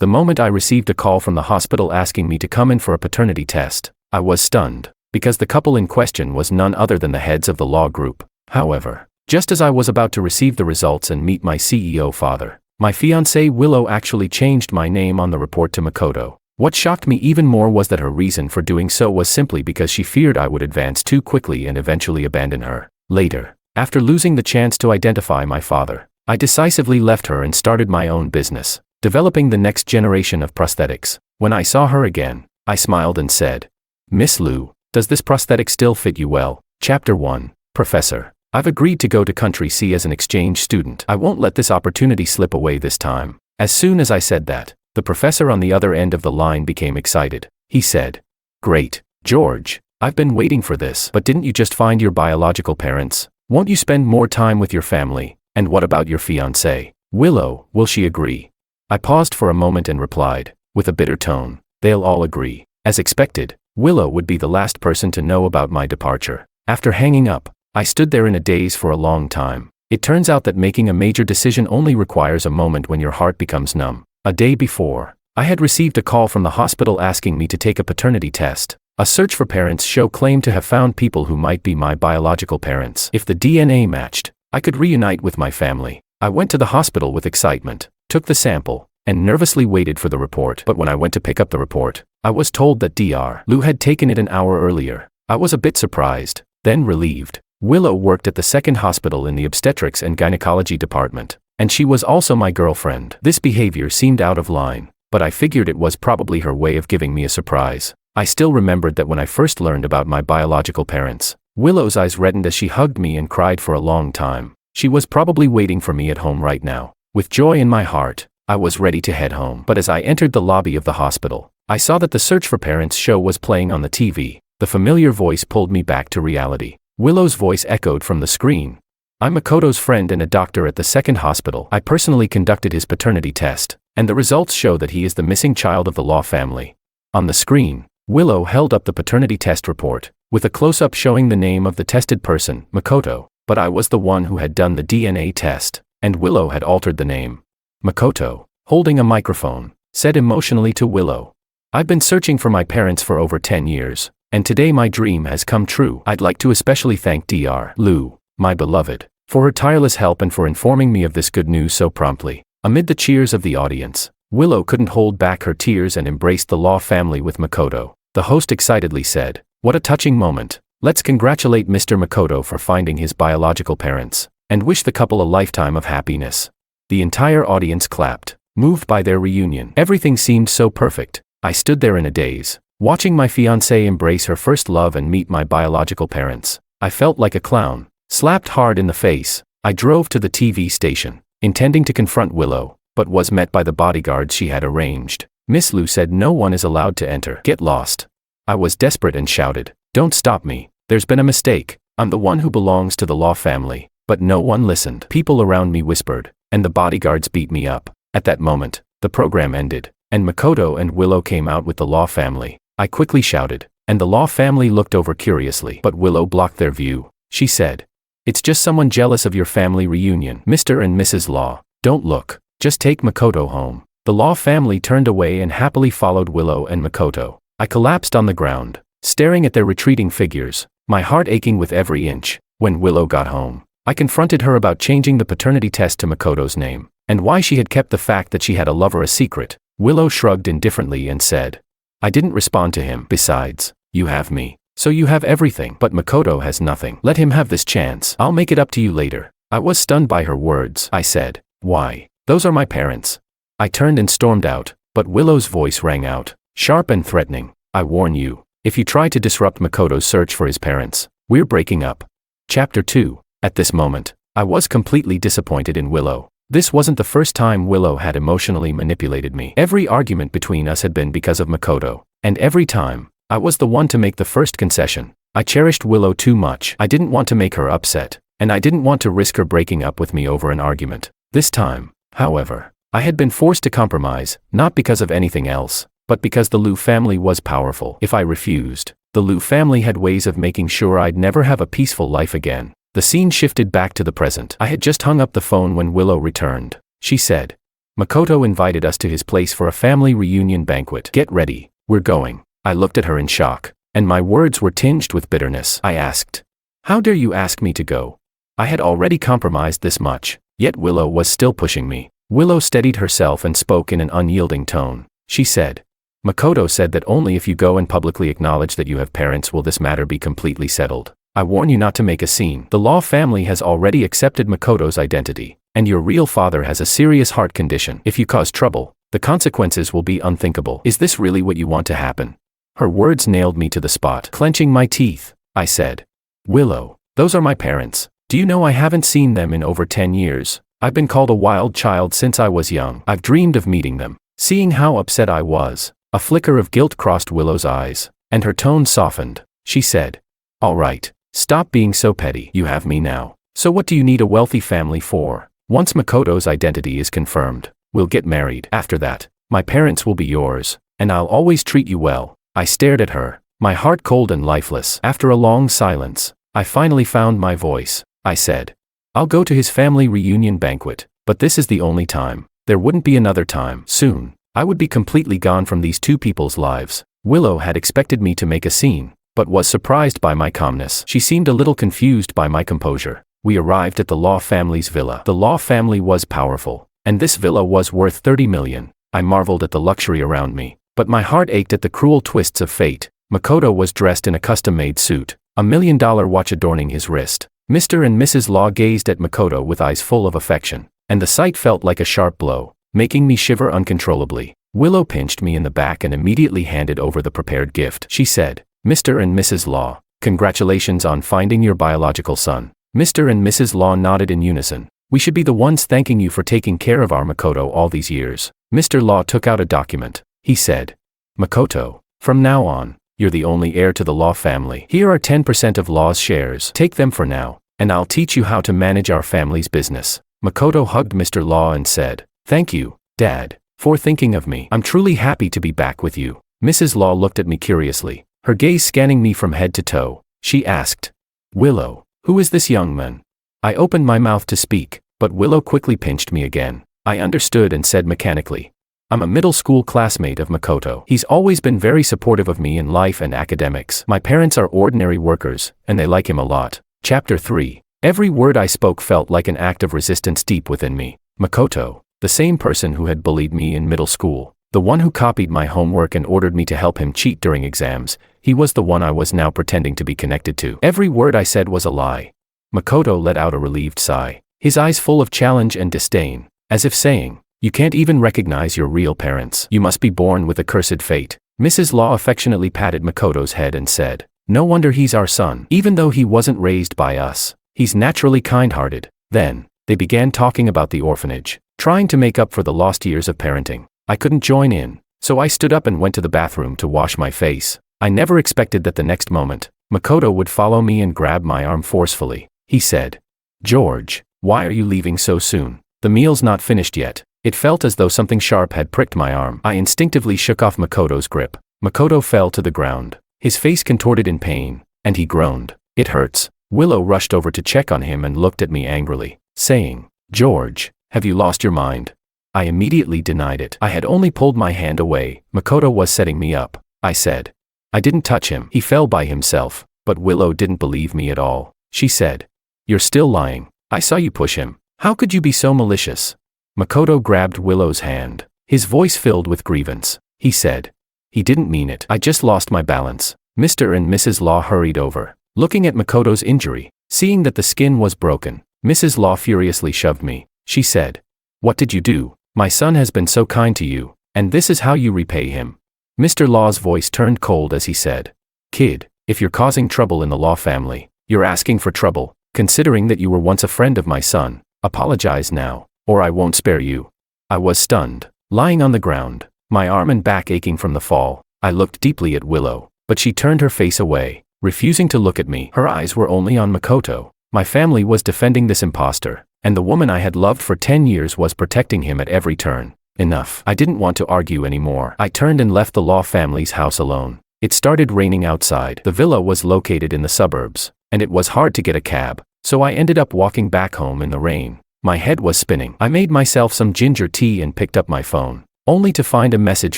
The moment I received a call from the hospital asking me to come in for a paternity test, I was stunned, because the couple in question was none other than the heads of the law group. However, just as I was about to receive the results and meet my CEO father, my fiancée Willow actually changed my name on the report to Makoto. What shocked me even more was that her reason for doing so was simply because she feared I would advance too quickly and eventually abandon her. Later, after losing the chance to identify my father, I decisively left her and started my own business, developing the next generation of prosthetics. When I saw her again, I smiled and said, "Miss Liu, does this prosthetic still fit you well?" Chapter 1. Professor. I've agreed to go to Country C as an exchange student. I won't let this opportunity slip away this time. As soon as I said that, the professor on the other end of the line became excited. He said, "Great, George, I've been waiting for this. But didn't you just find your biological parents? Won't you spend more time with your family? And what about your fiancée, Willow, will she agree?" I paused for a moment and replied, with a bitter tone, "They'll all agree." As expected, Willow would be the last person to know about my departure. After hanging up, I stood there in a daze for a long time. It turns out that making a major decision only requires a moment when your heart becomes numb. A day before, I had received a call from the hospital asking me to take a paternity test. A search for parents show claimed to have found people who might be my biological parents. If the DNA matched, I could reunite with my family. I went to the hospital with excitement, took the sample, and nervously waited for the report. But when I went to pick up the report, I was told that Dr. Liu had taken it an hour earlier. I was a bit surprised, then relieved. Willow worked at the second hospital in the obstetrics and gynecology department, and she was also my girlfriend. This behavior seemed out of line, but I figured it was probably her way of giving me a surprise. I still remembered that when I first learned about my biological parents, Willow's eyes reddened as she hugged me and cried for a long time. She was probably waiting for me at home right now. With joy in my heart, I was ready to head home. But as I entered the lobby of the hospital, I saw that the Search for Parents show was playing on the TV. The familiar voice pulled me back to reality. Willow's voice echoed from the screen. "I'm Makoto's friend and a doctor at the second hospital. I personally conducted his paternity test, and the results show that he is the missing child of the Law family." On the screen, Willow held up the paternity test report, with a close-up showing the name of the tested person, Makoto. But I was the one who had done the DNA test, and Willow had altered the name. Makoto, holding a microphone, said emotionally to Willow, "I've been searching for my parents for over 10 years. And today my dream has come true. I'd like to especially thank Dr. Liu, my beloved, for her tireless help and for informing me of this good news so promptly." Amid the cheers of the audience, Willow couldn't hold back her tears and embraced the Law family with Makoto. The host excitedly said, "What a touching moment. Let's congratulate Mr. Makoto for finding his biological parents, and wish the couple a lifetime of happiness." The entire audience clapped, moved by their reunion. Everything seemed so perfect. I stood there in a daze, watching my fiancée embrace her first love and meet my biological parents. I felt like a clown, slapped hard in the face. I drove to the TV station, intending to confront Willow, but was met by the bodyguards she had arranged. Miss Liu said no one is allowed to enter. Get lost. I was desperate and shouted, "Don't stop me. There's been a mistake. I'm the one who belongs to the Law family." But no one listened. People around me whispered, and the bodyguards beat me up. At that moment, the program ended, and Makoto and Willow came out with the Law family. I quickly shouted, and the Law family looked over curiously. But Willow blocked their view. She said, "It's just someone jealous of your family reunion. Mr. and Mrs. Law, don't look. Just take Makoto home." The Law family turned away and happily followed Willow and Makoto. I collapsed on the ground, staring at their retreating figures, my heart aching with every inch. When Willow got home, I confronted her about changing the paternity test to Makoto's name, and why she had kept the fact that she had a lover a secret. Willow shrugged indifferently and said, "I didn't respond to him. Besides, you have me, so you have everything. But Makoto has nothing. Let him have this chance. I'll make it up to you later." I was stunned by her words. I said, "Why? Those are my parents." I turned and stormed out, but Willow's voice rang out, sharp and threatening. "I warn you, if you try to disrupt Makoto's search for his parents, we're breaking up." Chapter 2. At this moment, I was completely disappointed in Willow. This wasn't the first time Willow had emotionally manipulated me. Every argument between us had been because of Makoto, and every time, I was the one to make the first concession. I cherished Willow too much. I didn't want to make her upset, and I didn't want to risk her breaking up with me over an argument. This time, however, I had been forced to compromise, not because of anything else, but because the Liu family was powerful. If I refused, the Liu family had ways of making sure I'd never have a peaceful life again. The scene shifted back to the present. I had just hung up the phone when Willow returned. She said, Makoto invited us to his place for a family reunion banquet. Get ready, we're going. I looked at her in shock, and my words were tinged with bitterness. I asked, "How dare you ask me to go?" I had already compromised this much, yet Willow was still pushing me. Willow steadied herself and spoke in an unyielding tone. She said, "Makoto said that only if you go and publicly acknowledge that you have parents will this matter be completely settled. I warn you not to make a scene. The Law family has already accepted Makoto's identity, and your real father has a serious heart condition. If you cause trouble, the consequences will be unthinkable. Is this really what you want to happen?" Her words nailed me to the spot. Clenching my teeth, I said, "Willow, those are my parents. Do you know I haven't seen them in over 10 years? I've been called a wild child since I was young. I've dreamed of meeting them." Seeing how upset I was, a flicker of guilt crossed Willow's eyes, and her tone softened. She said, "All right, stop being so petty. You have me now. So what do you need a wealthy family for? Once Makoto's identity is confirmed, we'll get married. After that, my parents will be yours, and I'll always treat you well." I stared at her, my heart cold and lifeless. After a long silence, I finally found my voice. I said, "I'll go to his family reunion banquet, but this is the only time. There wouldn't be another time. Soon, I would be completely gone from these two people's lives." Willow had expected me to make a scene, but was surprised by my calmness. She seemed a little confused by my composure. We arrived at the Law family's villa. The Law family was powerful, and this villa was worth 30 million. I marveled at the luxury around me, but my heart ached at the cruel twists of fate. Makoto was dressed in a custom-made suit, a $1 million watch adorning his wrist. Mr. and Mrs. Law gazed at Makoto with eyes full of affection, and the sight felt like a sharp blow, making me shiver uncontrollably. Willow pinched me in the back and immediately handed over the prepared gift. She said, "Mr. and Mrs. Law, congratulations on finding your biological son." Mr. and Mrs. Law nodded in unison. "We should be the ones thanking you for taking care of our Makoto all these years." Mr. Law took out a document. He said, "Makoto, from now on, you're the only heir to the Law family. Here are 10% of Law's shares. Take them for now, and I'll teach you how to manage our family's business." Makoto hugged Mr. Law and said, "Thank you, Dad, for thinking of me. I'm truly happy to be back with you." Mrs. Law looked at me curiously, her gaze scanning me from head to toe. She asked, "Willow, who is this young man?" I opened my mouth to speak, but Willow quickly pinched me again. I understood and said mechanically, "I'm a middle school classmate of Makoto. He's always been very supportive of me in life and academics. My parents are ordinary workers, and they like him a lot." Chapter 3. Every word I spoke felt like an act of resistance deep within me. Makoto, the same person who had bullied me in middle school, the one who copied my homework and ordered me to help him cheat during exams, he was the one I was now pretending to be connected to. Every word I said was a lie. Makoto let out a relieved sigh, his eyes full of challenge and disdain, as if saying, "You can't even recognize your real parents. You must be born with a cursed fate." Mrs. Law affectionately patted Makoto's head and said, "No wonder he's our son. Even though he wasn't raised by us, he's naturally kind-hearted." Then, they began talking about the orphanage, trying to make up for the lost years of parenting. I couldn't join in, so I stood up and went to the bathroom to wash my face. I never expected that the next moment, Makoto would follow me and grab my arm forcefully. He said, "George, why are you leaving so soon? The meal's not finished yet." It felt as though something sharp had pricked my arm. I instinctively shook off Makoto's grip. Makoto fell to the ground, his face contorted in pain, and he groaned, "It hurts." Willow rushed over to check on him and looked at me angrily, saying, "George, have you lost your mind?" I immediately denied it. I had only pulled my hand away. Makoto was setting me up. I said, "I didn't touch him. He fell by himself." But Willow didn't believe me at all. She said, "You're still lying. I saw you push him. How could you be so malicious?" Makoto grabbed Willow's hand, his voice filled with grievance. He said, "He didn't mean it. I just lost my balance." Mr. and Mrs. Law hurried over, looking at Makoto's injury. Seeing that the skin was broken, Mrs. Law furiously shoved me. She said, "What did you do? My son has been so kind to you, and this is how you repay him." Mr. Law's voice turned cold as he said, "Kid, if you're causing trouble in the Law family, you're asking for trouble. Considering that you were once a friend of my son, apologize now, or I won't spare you." I was stunned, lying on the ground, my arm and back aching from the fall. I looked deeply at Willow, but she turned her face away, refusing to look at me. Her eyes were only on Makoto. My family was defending this imposter, and the woman I had loved for 10 years was protecting him at every turn. Enough. I didn't want to argue anymore. I turned and left the Law family's house alone. It started raining outside. The villa was located in the suburbs, and it was hard to get a cab, so I ended up walking back home in the rain. My head was spinning. I made myself some ginger tea and picked up my phone, only to find a message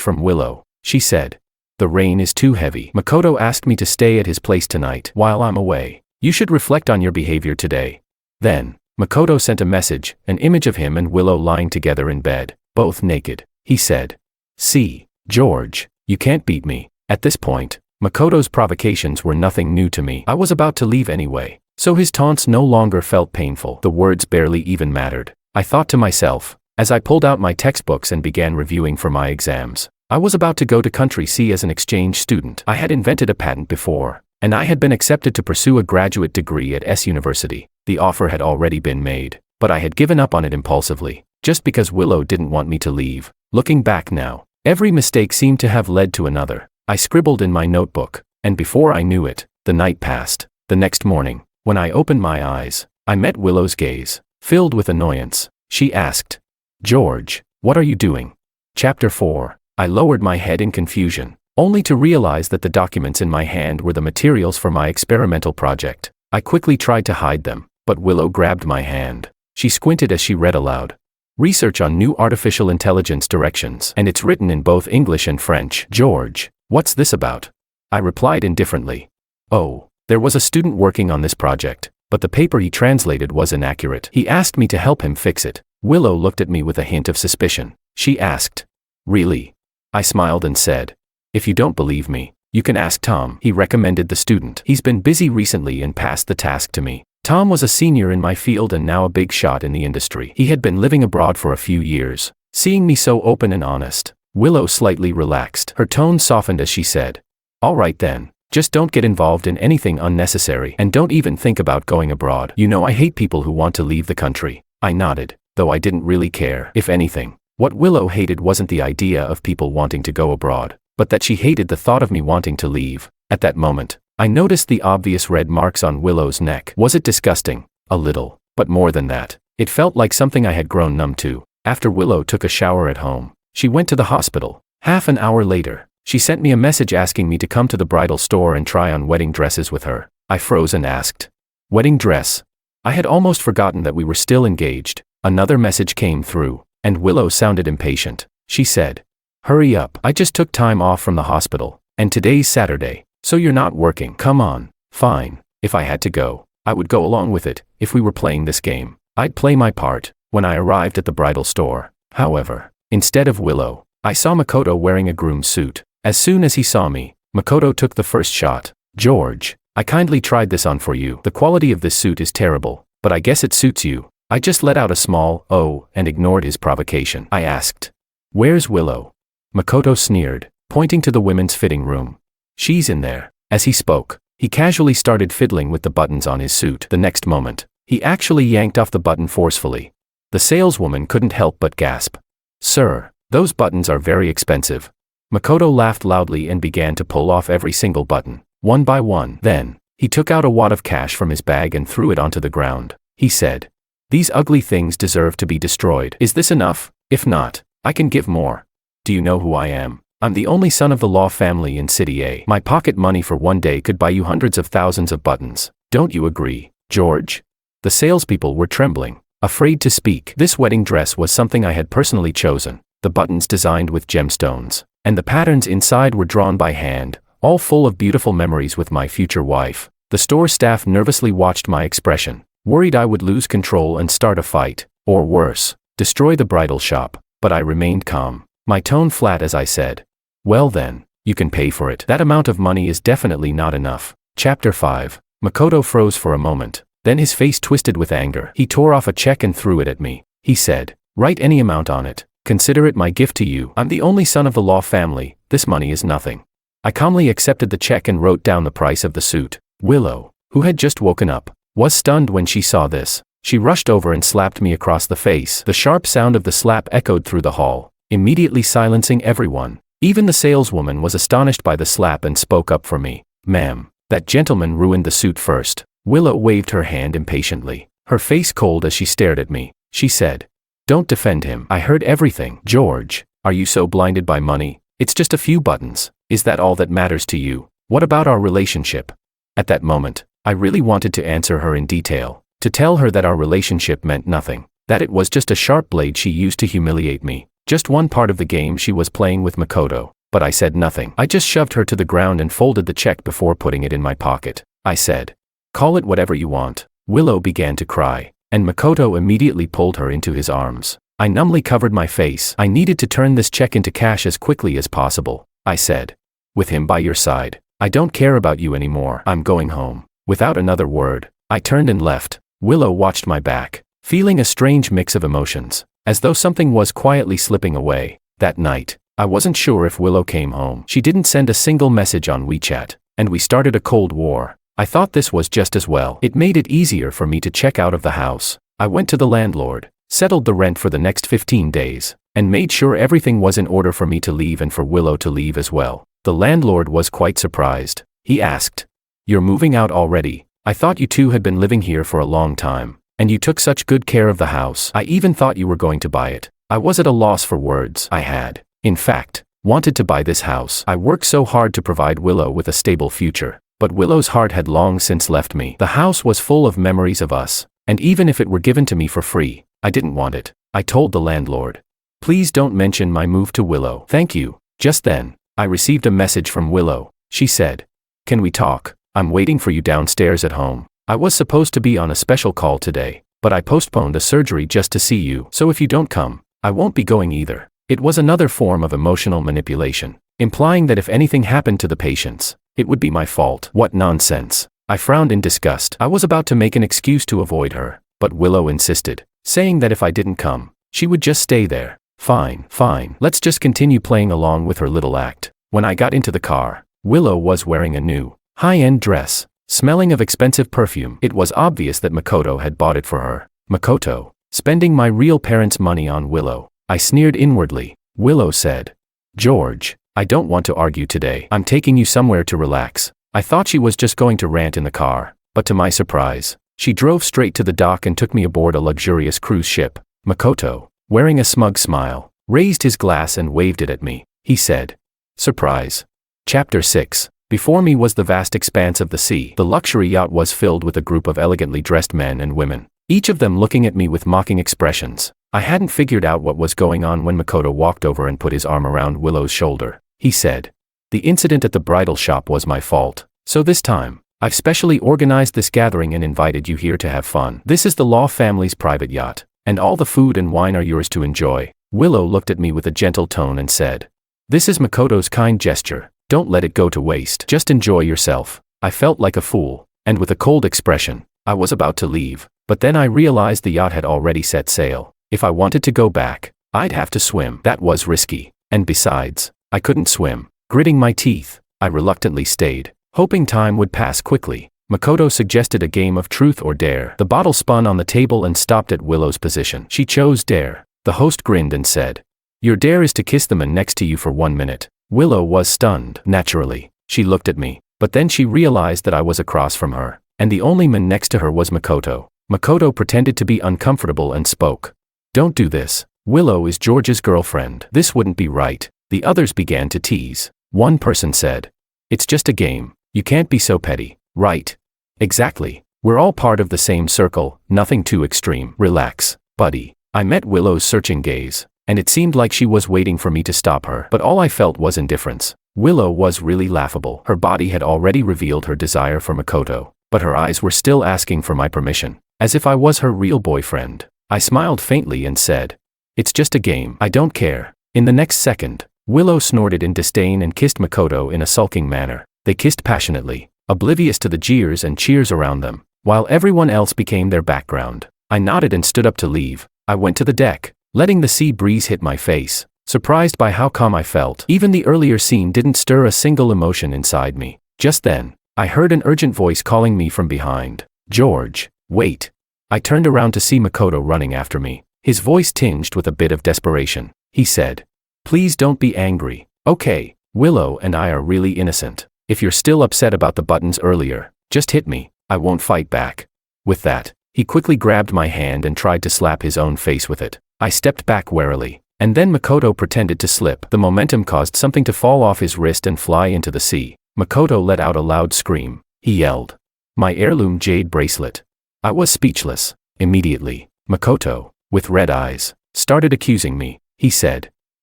from Willow. She said, "The rain is too heavy. Makoto asked me to stay at his place tonight while I'm away. You should reflect on your behavior today." Then, Makoto sent a message, an image of him and Willow lying together in bed, both naked. He said, "See, George, you can't beat me." At this point, Makoto's provocations were nothing new to me. I was about to leave anyway, so his taunts no longer felt painful. The words barely even mattered. I thought to myself, as I pulled out my textbooks and began reviewing for my exams. I was about to go to country C as an exchange student. I had invented a patent before, and I had been accepted to pursue a graduate degree at S University. The offer had already been made, but I had given up on it impulsively, just because Willow didn't want me to leave. Looking back now, every mistake seemed to have led to another. I scribbled in my notebook, and before I knew it, the night passed. The next morning, when I opened my eyes, I met Willow's gaze, filled with annoyance. She asked, "George, what are you doing?" Chapter 4. I lowered my head in confusion, only to realize that the documents in my hand were the materials for my experimental project. I quickly tried to hide them, but Willow grabbed my hand. She squinted as she read aloud. "Research on new artificial intelligence directions, and it's written in both English and French." "George, what's this about?" I replied indifferently. "Oh, there was a student working on this project, but the paper he translated was inaccurate. He asked me to help him fix it." Willow looked at me with a hint of suspicion. She asked, "Really?" I smiled and said, "If you don't believe me, you can ask Tom. He recommended the student. He's been busy recently and passed the task to me." Tom was a senior in my field and now a big shot in the industry. He had been living abroad for a few years. Seeing me so open and honest, Willow slightly relaxed. Her tone softened as she said, "All right then, just don't get involved in anything unnecessary and don't even think about going abroad. You know I hate people who want to leave the country." I nodded, though I didn't really care. If anything, what Willow hated wasn't the idea of people wanting to go abroad, but that she hated the thought of me wanting to leave. At that moment, I noticed the obvious red marks on Willow's neck. Was it disgusting? A little, but more than that, it felt like something I had grown numb to. After Willow took a shower at home, she went to the hospital. Half an hour later, she sent me a message asking me to come to the bridal store and try on wedding dresses with her. I froze and asked, "Wedding dress?" I had almost forgotten that we were still engaged. Another message came through, and Willow sounded impatient. She said, "Hurry up, I just took time off from the hospital, and today's Saturday, so you're not working. Come on." Fine, if I had to go, I would go along with it. If we were playing this game, I'd play my part. When I arrived at the bridal store, however, instead of Willow, I saw Makoto wearing a groom's suit. As soon as he saw me, Makoto took the first shot. "George, I kindly tried this on for you. The quality of this suit is terrible, but I guess it suits you." I just let out a small "oh" and ignored his provocation. I asked, "Where's Willow?" Makoto sneered, pointing to the women's fitting room. "She's in there." As he spoke, he casually started fiddling with the buttons on his suit. The next moment, he actually yanked off the button forcefully. The saleswoman couldn't help but gasp. "Sir, those buttons are very expensive." Makoto laughed loudly and began to pull off every single button, one by one. Then, he took out a wad of cash from his bag and threw it onto the ground. He said, "These ugly things deserve to be destroyed. Is this enough? If not, I can give more. Do you know who I am? I'm the only son of the law family in City A. My pocket money for one day could buy you hundreds of thousands of buttons. Don't you agree, George?" The salespeople were trembling, afraid to speak. This wedding dress was something I had personally chosen, the buttons designed with gemstones, and the patterns inside were drawn by hand, all full of beautiful memories with my future wife. The store staff nervously watched my expression, worried I would lose control and start a fight, or worse, destroy the bridal shop, but I remained calm, my tone flat as I said, "Well then, you can pay for it. That amount of money is definitely not enough." Chapter 5. Makoto froze for a moment, then his face twisted with anger. He tore off a check and threw it at me. He said, "Write any amount on it. Consider it my gift to you. I'm the only son of the law family. This money is nothing." I calmly accepted the check and wrote down the price of the suit. Willow, who had just woken up, was stunned when she saw this. She rushed over and slapped me across the face. The sharp sound of the slap echoed through the hall, immediately silencing everyone. Even the saleswoman was astonished by the slap and spoke up for me. "Ma'am, that gentleman ruined the suit first." Willow waved her hand impatiently, her face cold as she stared at me. She said, "Don't defend him. I heard everything." "George, are you so blinded by money? It's just a few buttons. Is that all that matters to you? What about our relationship?" At that moment, I really wanted to answer her in detail, to tell her that our relationship meant nothing. That it was just a sharp blade she used to humiliate me. Just one part of the game she was playing with Makoto. But I said nothing. I just shoved her to the ground and folded the check before putting it in my pocket. I said, "Call it whatever you want." Willow began to cry, and Makoto immediately pulled her into his arms. I numbly covered my face. I needed to turn this check into cash as quickly as possible. I said, "With him by your side, I don't care about you anymore. I'm going home." Without another word, I turned and left. Willow watched my back, feeling a strange mix of emotions, as though something was quietly slipping away. That night, I wasn't sure if Willow came home. She didn't send a single message on WeChat, and we started a cold war. I thought this was just as well. It made it easier for me to check out of the house. I went to the landlord, settled the rent for the next 15 days, and made sure everything was in order for me to leave and for Willow to leave as well. The landlord was quite surprised. He asked, "You're moving out already? I thought you two had been living here for a long time, and you took such good care of the house. I even thought you were going to buy it." I was at a loss for words. I had, in fact, wanted to buy this house. I worked so hard to provide Willow with a stable future, but Willow's heart had long since left me. The house was full of memories of us, and even if it were given to me for free, I didn't want it. I told the landlord, "Please don't mention my move to Willow. Thank you." Just then, I received a message from Willow. She said, "Can we talk? I'm waiting for you downstairs at home. I was supposed to be on a special call today, but I postponed a surgery just to see you, so if you don't come, I won't be going either." It was another form of emotional manipulation, implying that if anything happened to the patients, it would be my fault. What nonsense. I frowned in disgust. I was about to make an excuse to avoid her, but Willow insisted, saying that if I didn't come, she would just stay there. Fine, let's just continue playing along with her little act. When I got into the car, Willow was wearing a new, high-end dress, smelling of expensive perfume. It was obvious that Makoto had bought it for her. Makoto, spending my real parents' money on Willow. I sneered inwardly. Willow said, "George, I don't want to argue today. I'm taking you somewhere to relax." I thought she was just going to rant in the car, but to my surprise, she drove straight to the dock and took me aboard a luxurious cruise ship. Makoto, wearing a smug smile, raised his glass and waved it at me. He said, "Surprise." Chapter 6. Before me was the vast expanse of the sea. The luxury yacht was filled with a group of elegantly dressed men and women, each of them looking at me with mocking expressions. I hadn't figured out what was going on when Makoto walked over and put his arm around Willow's shoulder. He said, "The incident at the bridal shop was my fault, so this time, I've specially organized this gathering and invited you here to have fun. This is the Law family's private yacht, and all the food and wine are yours to enjoy." Willow looked at me with a gentle tone and said, "This is Makoto's kind gesture. Don't let it go to waste. Just enjoy yourself." I felt like a fool, and with a cold expression, I was about to leave, but then I realized the yacht had already set sail. If I wanted to go back, I'd have to swim. That was risky, and besides, I couldn't swim. Gritting my teeth, I reluctantly stayed, hoping time would pass quickly. Makoto suggested a game of truth or dare. The bottle spun on the table and stopped at Willow's position. She chose dare. The host grinned and said, "Your dare is to kiss the man next to you for 1 minute." Willow was stunned. Naturally, she looked at me, but then she realized that I was across from her, and the only man next to her was Makoto. Makoto pretended to be uncomfortable and spoke. "Don't do this. Willow is George's girlfriend. This wouldn't be right." The others began to tease. One person said, "It's just a game. You can't be so petty, right?" "Exactly. We're all part of the same circle, nothing too extreme. Relax, buddy." I met Willow's searching gaze, and it seemed like she was waiting for me to stop her, but all I felt was indifference. Willow was really laughable. Her body had already revealed her desire for Makoto, but her eyes were still asking for my permission, as if I was her real boyfriend. I smiled faintly and said, "It's just a game. I don't care." In the next second, Willow snorted in disdain and kissed Makoto in a sulking manner. They kissed passionately, oblivious to the jeers and cheers around them, while everyone else became their background. I nodded and stood up to leave. I went to the deck, letting the sea breeze hit my face, surprised by how calm I felt. Even the earlier scene didn't stir a single emotion inside me. Just then, I heard an urgent voice calling me from behind. "George, wait." I turned around to see Makoto running after me, his voice tinged with a bit of desperation. He said, "Please don't be angry. Okay, Willow and I are really innocent. If you're still upset about the buttons earlier, just hit me. I won't fight back." With that, he quickly grabbed my hand and tried to slap his own face with it. I stepped back warily, and then Makoto pretended to slip. The momentum caused something to fall off his wrist and fly into the sea. Makoto let out a loud scream. He yelled, "My heirloom jade bracelet." I was speechless. Immediately, Makoto, with red eyes, started accusing me. He said,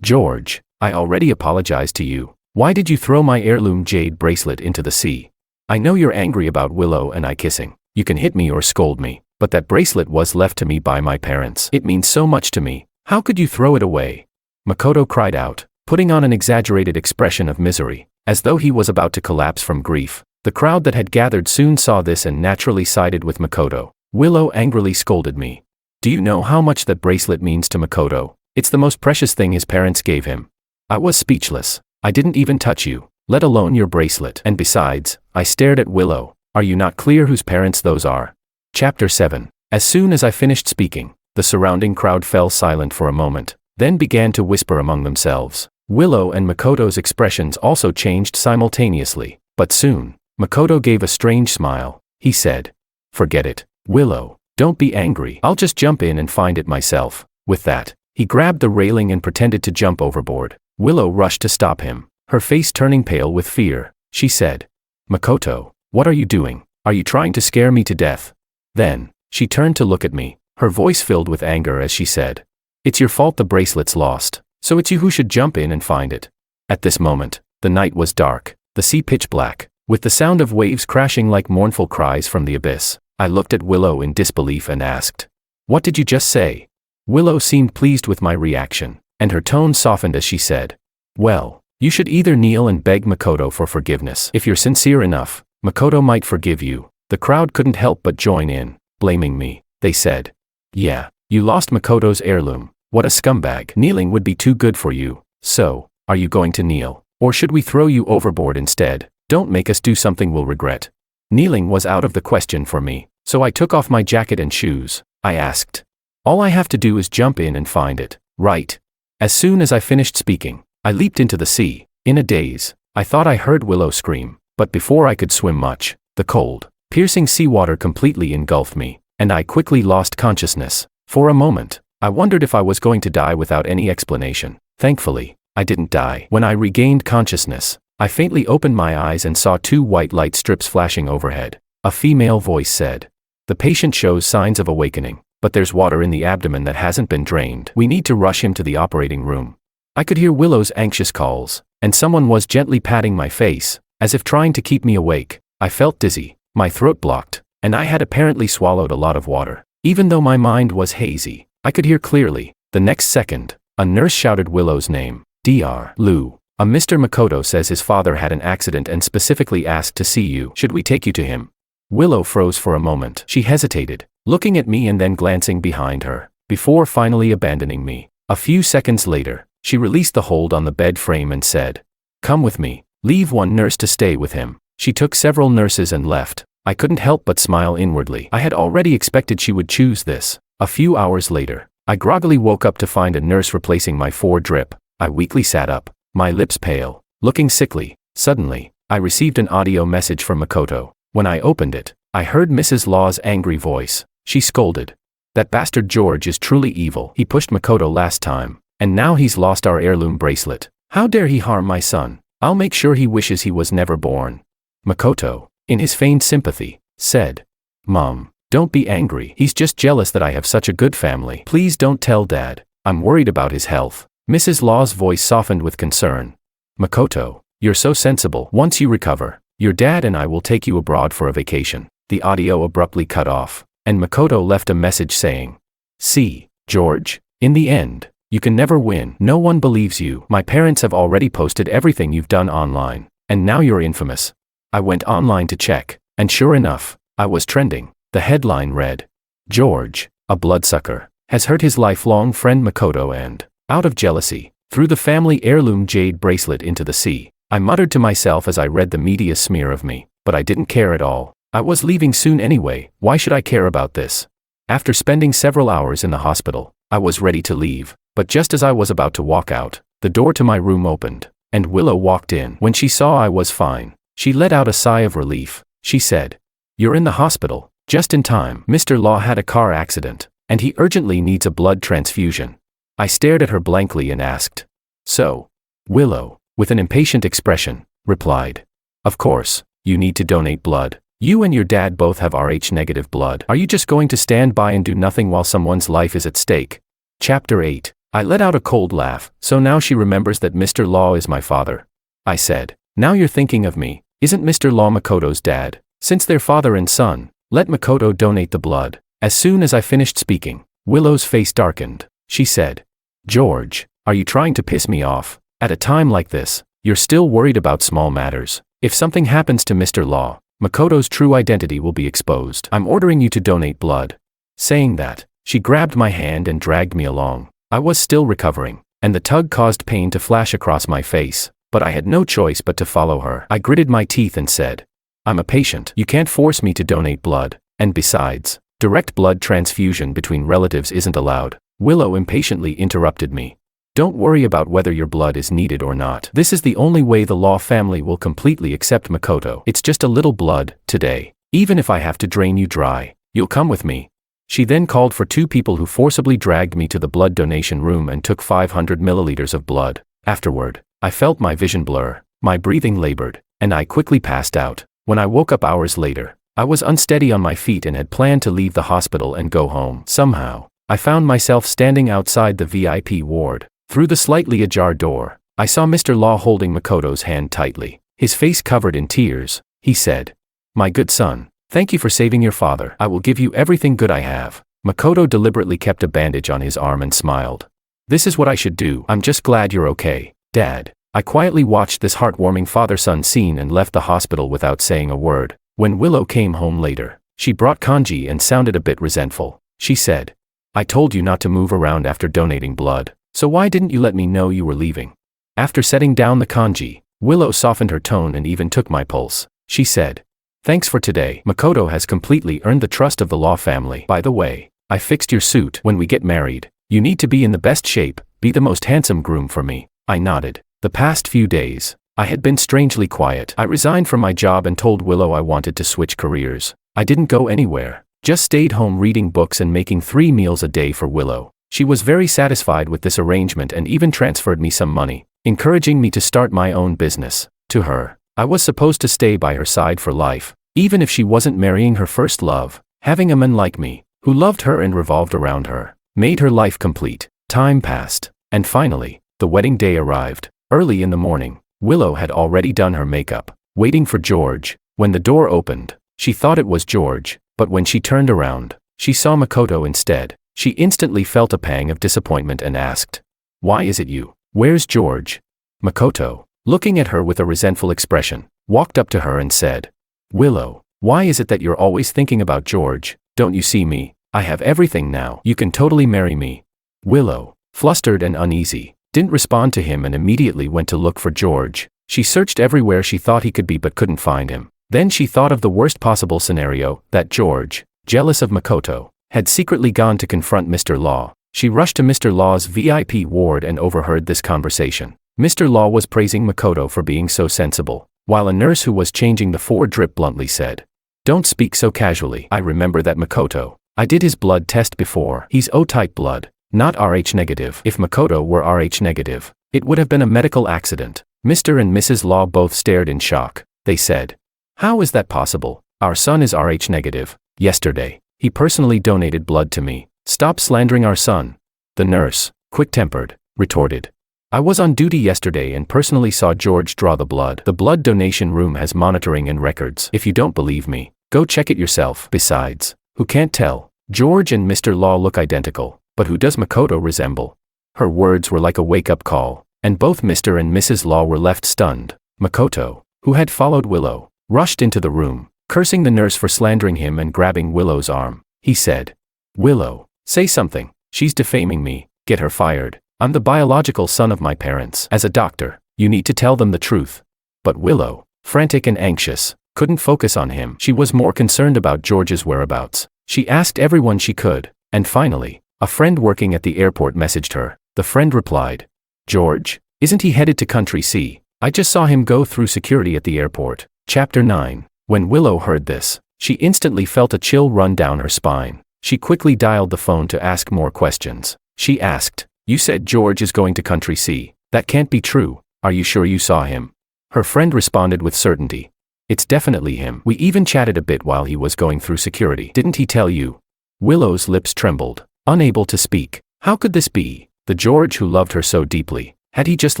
"George, I already apologized to you. Why did you throw my heirloom jade bracelet into the sea? I know you're angry about Willow and I kissing. You can hit me or scold me, but that bracelet was left to me by my parents. It means so much to me. How could you throw it away?" Makoto cried out, putting on an exaggerated expression of misery, as though he was about to collapse from grief. The crowd that had gathered soon saw this and naturally sided with Makoto. Willow angrily scolded me. "Do you know how much that bracelet means to Makoto? It's the most precious thing his parents gave him." I was speechless. "I didn't even touch you, let alone your bracelet. And besides," I stared at Willow, "are you not clear whose parents those are?" Chapter 7. As soon as I finished speaking, the surrounding crowd fell silent for a moment, then began to whisper among themselves. Willow and Makoto's expressions also changed simultaneously, but soon, Makoto gave a strange smile. He said, "Forget it, Willow, don't be angry. I'll just jump in and find it myself." With that, he grabbed the railing and pretended to jump overboard. Willow rushed to stop him, her face turning pale with fear. She said, "Makoto, what are you doing? Are you trying to scare me to death?" Then, she turned to look at me, her voice filled with anger as she said, "It's your fault the bracelet's lost, so it's you who should jump in and find it." At this moment, the night was dark, the sea pitch black, with the sound of waves crashing like mournful cries from the abyss. I looked at Willow in disbelief and asked, "What did you just say?" Willow seemed pleased with my reaction, and her tone softened as she said, "Well, you should either kneel and beg Makoto for forgiveness. If you're sincere enough, Makoto might forgive you." The crowd couldn't help but join in, blaming me. They said, "Yeah, you lost Makoto's heirloom. What a scumbag. Kneeling would be too good for you. So, are you going to kneel? Or should we throw you overboard instead? Don't make us do something we'll regret." Kneeling was out of the question for me, so I took off my jacket and shoes. I asked, "All I have to do is jump in and find it, right?" As soon as I finished speaking, I leaped into the sea. In a daze, I thought I heard Willow scream, but before I could swim much, the cold, piercing seawater completely engulfed me, and I quickly lost consciousness. For a moment, I wondered if I was going to die without any explanation. Thankfully, I didn't die. When I regained consciousness, I faintly opened my eyes and saw two white light strips flashing overhead. A female voice said, "The patient shows signs of awakening, but there's water in the abdomen that hasn't been drained. We need to rush him to the operating room." I could hear Willow's anxious calls, and someone was gently patting my face, as if trying to keep me awake. I felt dizzy, my throat blocked, and I had apparently swallowed a lot of water. Even though my mind was hazy, I could hear clearly. The next second, a nurse shouted Willow's name, "Dr. Liu. A Mr. Makoto says his father had an accident and specifically asked to see you. Should we take you to him?" Willow froze for a moment. She hesitated, looking at me and then glancing behind her, before finally abandoning me. A few seconds later, she released the hold on the bed frame and said, "Come with me. Leave one nurse to stay with him." She took several nurses and left. I couldn't help but smile inwardly. I had already expected she would choose this. A few hours later, I groggily woke up to find a nurse replacing my 4-drip. I weakly sat up, my lips pale, looking sickly. Suddenly, I received an audio message from Makoto. When I opened it, I heard Mrs. Law's angry voice. She scolded, "That bastard George is truly evil. He pushed Makoto last time, and now he's lost our heirloom bracelet. How dare he harm my son? I'll make sure he wishes he was never born." Makoto, in his feigned sympathy, said, "Mom, don't be angry. He's just jealous that I have such a good family. Please don't tell Dad. I'm worried about his health." Mrs. Law's voice softened with concern. "Makoto, you're so sensible. Once you recover, your dad and I will take you abroad for a vacation." The audio abruptly cut off, and Makoto left a message saying, "See, George, in the end, you can never win. No one believes you. My parents have already posted everything you've done online, and now you're infamous." I went online to check, and sure enough, I was trending. The headline read, "George, a bloodsucker, has hurt his lifelong friend Makoto and, out of jealousy, threw the family heirloom jade bracelet into the sea." I muttered to myself as I read the media smear of me, but I didn't care at all. I was leaving soon anyway. Why should I care about this? After spending several hours in the hospital, I was ready to leave, but just as I was about to walk out, the door to my room opened, and Willow walked in. When she saw I was fine, she let out a sigh of relief. She said, "You're in the hospital, just in time. Mr. Law had a car accident, and he urgently needs a blood transfusion." I stared at her blankly and asked, "So?" Willow, with an impatient expression, replied, "Of course, you need to donate blood. You and your dad both have Rh-negative blood. Are you just going to stand by and do nothing while someone's life is at stake? Chapter 8. I let out a cold laugh. So now she remembers that Mr. Law is my father. I said. Now you're thinking of me. Isn't Mr. Law Makoto's dad? Since they're father and son, let Makoto donate the blood. As soon as I finished speaking, Willow's face darkened. She said, George, are you trying to piss me off? At a time like this, you're still worried about small matters. If something happens to Mr. Law, Makoto's true identity will be exposed. I'm ordering you to donate blood. Saying that, she grabbed my hand and dragged me along. I was still recovering, and the tug caused pain to flash across my face, but I had no choice but to follow her. I gritted my teeth and said, I'm a patient. You can't force me to donate blood, and besides, direct blood transfusion between relatives isn't allowed. Willow impatiently interrupted me. Don't worry about whether your blood is needed or not. This is the only way the Law family will completely accept Makoto. It's just a little blood, today. Even if I have to drain you dry, you'll come with me. She then called for 2 people who forcibly dragged me to the blood donation room and took 500 milliliters of blood. Afterward, I felt my vision blur, my breathing labored, and I quickly passed out. When I woke up hours later, I was unsteady on my feet and had planned to leave the hospital and go home. Somehow, I found myself standing outside the VIP ward. Through the slightly ajar door, I saw Mr. Law holding Makoto's hand tightly. His face covered in tears. He said, My good son, thank you for saving your father. I will give you everything good I have. Makoto deliberately kept a bandage on his arm and smiled. This is what I should do. I'm just glad you're okay, Dad. I quietly watched this heartwarming father-son scene and left the hospital without saying a word. When Willow came home later, she brought kanji and sounded a bit resentful. She said, I told you not to move around after donating blood. So why didn't you let me know you were leaving? After setting down the kanji, Willow softened her tone and even took my pulse. She said, Thanks for today. Makoto has completely earned the trust of the Law family. By the way, I fixed your suit. When we get married, you need to be in the best shape, be the most handsome groom for me. I nodded. The past few days, I had been strangely quiet. I resigned from my job and told Willow I wanted to switch careers. I didn't go anywhere, just stayed home reading books and making 3 meals a day for Willow. She was very satisfied with this arrangement and even transferred me some money, encouraging me to start my own business. To her, I was supposed to stay by her side for life, even if she wasn't marrying her first love. Having a man like me, who loved her and revolved around her, made her life complete. Time passed, and finally, the wedding day arrived. Early in the morning, Willow had already done her makeup, waiting for George. When the door opened, she thought it was George, but when she turned around, she saw Makoto instead. She instantly felt a pang of disappointment and asked, Why is it you? Where's George? Makoto, looking at her with a resentful expression, walked up to her and said, Willow, why is it that you're always thinking about George? Don't you see me? I have everything now. You can totally marry me. Willow, flustered and uneasy, didn't respond to him and immediately went to look for George. She searched everywhere she thought he could be but couldn't find him. Then she thought of the worst possible scenario, that George, jealous of Makoto, had secretly gone to confront Mr. Law. She rushed to Mr. Law's VIP ward and overheard this conversation. Mr. Law was praising Makoto for being so sensible, while a nurse who was changing the 4 drip bluntly said, Don't speak so casually. I remember that Makoto. I did his blood test before. He's O-type blood, not Rh-negative. If Makoto were Rh-negative, it would have been a medical accident. Mr. and Mrs. Law both stared in shock. They said, How is that possible? Our son is Rh-negative. Yesterday, he personally donated blood to me. Stop slandering our son. The nurse, quick-tempered, retorted. I was on duty yesterday and personally saw George draw the blood. The blood donation room has monitoring and records. If you don't believe me, go check it yourself. Besides, who can't tell? George and Mr. Law look identical, but who does Makoto resemble? Her words were like a wake-up call, and both Mr. and Mrs. Law were left stunned. Makoto, who had followed Willow, rushed into the room, cursing the nurse for slandering him and grabbing Willow's arm. He said, Willow, say something. She's defaming me. Get her fired. I'm the biological son of my parents. As a doctor, you need to tell them the truth. But Willow, frantic and anxious, couldn't focus on him. She was more concerned about George's whereabouts. She asked everyone she could, and finally, a friend working at the airport messaged her. The friend replied, George, isn't he headed to Country C? I just saw him go through security at the airport. Chapter 9. When Willow heard this, she instantly felt a chill run down her spine. She quickly dialed the phone to ask more questions. She asked, You said George is going to Country C. That can't be true. Are you sure you saw him? Her friend responded with certainty. It's definitely him. We even chatted a bit while he was going through security. Didn't he tell you? Willow's lips trembled, unable to speak. How could this be? The George who loved her so deeply. Had he just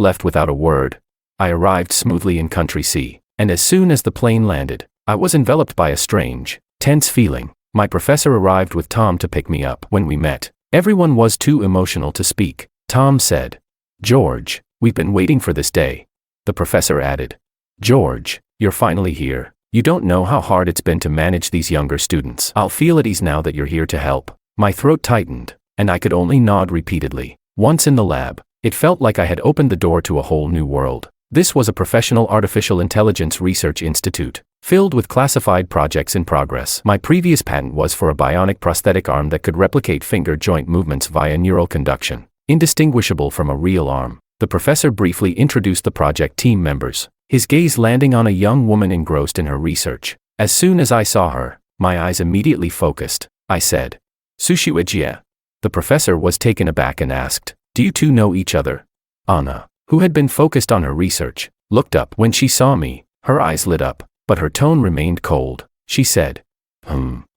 left without a word? I arrived smoothly in Country C, and as soon as the plane landed, I was enveloped by a strange, tense feeling. My professor arrived with Tom to pick me up. When we met, everyone was too emotional to speak. Tom said, "George, we've been waiting for this day." The professor added, "George, you're finally here. You don't know how hard it's been to manage these younger students. I'll feel at ease now that you're here to help." My throat tightened, and I could only nod repeatedly. Once in the lab, it felt like I had opened the door to a whole new world. This was a professional artificial intelligence research institute, filled with classified projects in progress. My previous patent was for a bionic prosthetic arm that could replicate finger joint movements via neural conduction, indistinguishable from a real arm. The professor briefly introduced the project team members, his gaze landing on a young woman engrossed in her research. As soon as I saw her, my eyes immediately focused. I said, "Sushiwejia." The professor was taken aback and asked, "Do you two know each other?" Anna, who had been focused on her research, looked up. When she saw me, her eyes lit up, but her tone remained cold. She said,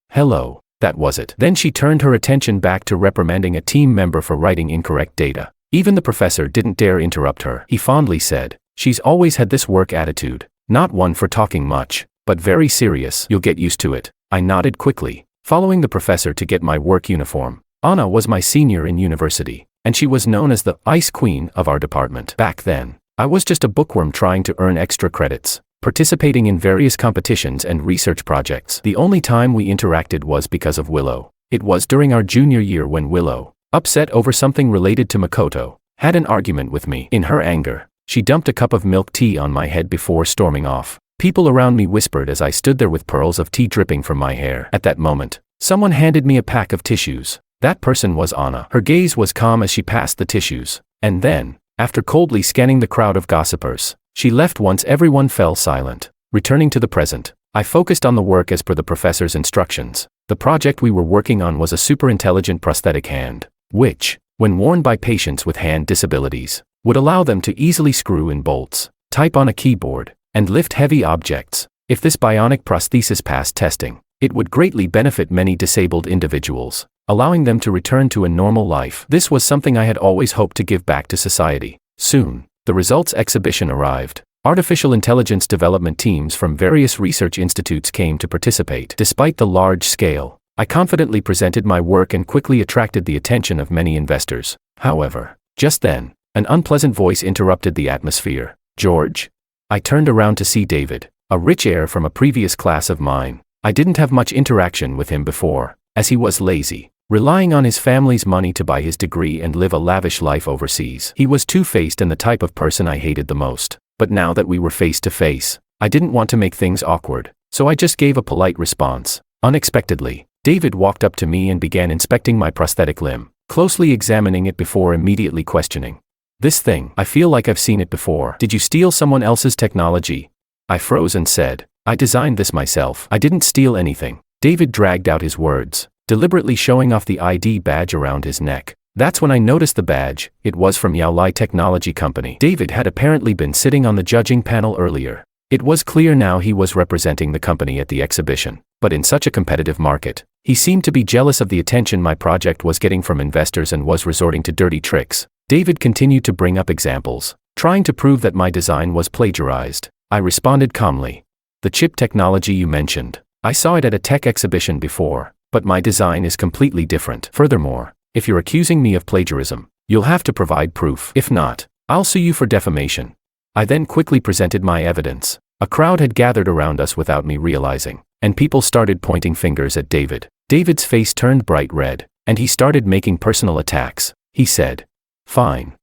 "Hello." That was it. Then she turned her attention back to reprimanding a team member for writing incorrect data. Even the professor didn't dare interrupt her. He fondly said, "She's always had this work attitude, not one for talking much, but very serious. You'll get used to it." I nodded quickly, following the professor to get my work uniform. Anna was my senior in university, and she was known as the ice queen of our department. Back then, I was just a bookworm trying to earn extra credits, participating in various competitions and research projects. The only time we interacted was because of Willow. It was during our junior year when Willow, upset over something related to Makoto, had an argument with me. In her anger, she dumped a cup of milk tea on my head before storming off. People around me whispered as I stood there with pearls of tea dripping from my hair. At that moment, someone handed me a pack of tissues. That person was Anna. Her gaze was calm as she passed the tissues, and then, after coldly scanning the crowd of gossipers, she left once everyone fell silent. Returning to the present, I focused on the work as per the professor's instructions. The project we were working on was a super-intelligent prosthetic hand, which, when worn by patients with hand disabilities, would allow them to easily screw in bolts, type on a keyboard, and lift heavy objects. If this bionic prosthesis passed testing, it would greatly benefit many disabled individuals, allowing them to return to a normal life. This was something I had always hoped to give back to society. Soon, the results exhibition arrived. Artificial intelligence development teams from various research institutes came to participate. Despite the large scale, I confidently presented my work and quickly attracted the attention of many investors. However, just then, an unpleasant voice interrupted the atmosphere. "George?" I turned around to see David, a rich heir from a previous class of mine. I didn't have much interaction with him before, as he was lazy, relying on his family's money to buy his degree and live a lavish life overseas. He was two-faced and the type of person I hated the most. But now that we were face to face, I didn't want to make things awkward, so I just gave a polite response. Unexpectedly, David walked up to me and began inspecting my prosthetic limb, closely examining it before immediately questioning. "This thing, I feel like I've seen it before. Did you steal someone else's technology?" I froze and said, "I designed this myself. I didn't steal anything." David dragged out his words, deliberately showing off the ID badge around his neck. That's when I noticed the badge. It was from Yaolai Technology Company. David had apparently been sitting on the judging panel earlier. It was clear now he was representing the company at the exhibition. But in such a competitive market, he seemed to be jealous of the attention my project was getting from investors and was resorting to dirty tricks. David continued to bring up examples, trying to prove that my design was plagiarized. I responded calmly. "The chip technology you mentioned, I saw it at a tech exhibition before, but my design is completely different. Furthermore, if you're accusing me of plagiarism, you'll have to provide proof. If not, I'll sue you for defamation." I then quickly presented my evidence. A crowd had gathered around us without me realizing, and people started pointing fingers at David. David's face turned bright red, and he started making personal attacks. He said, Fine.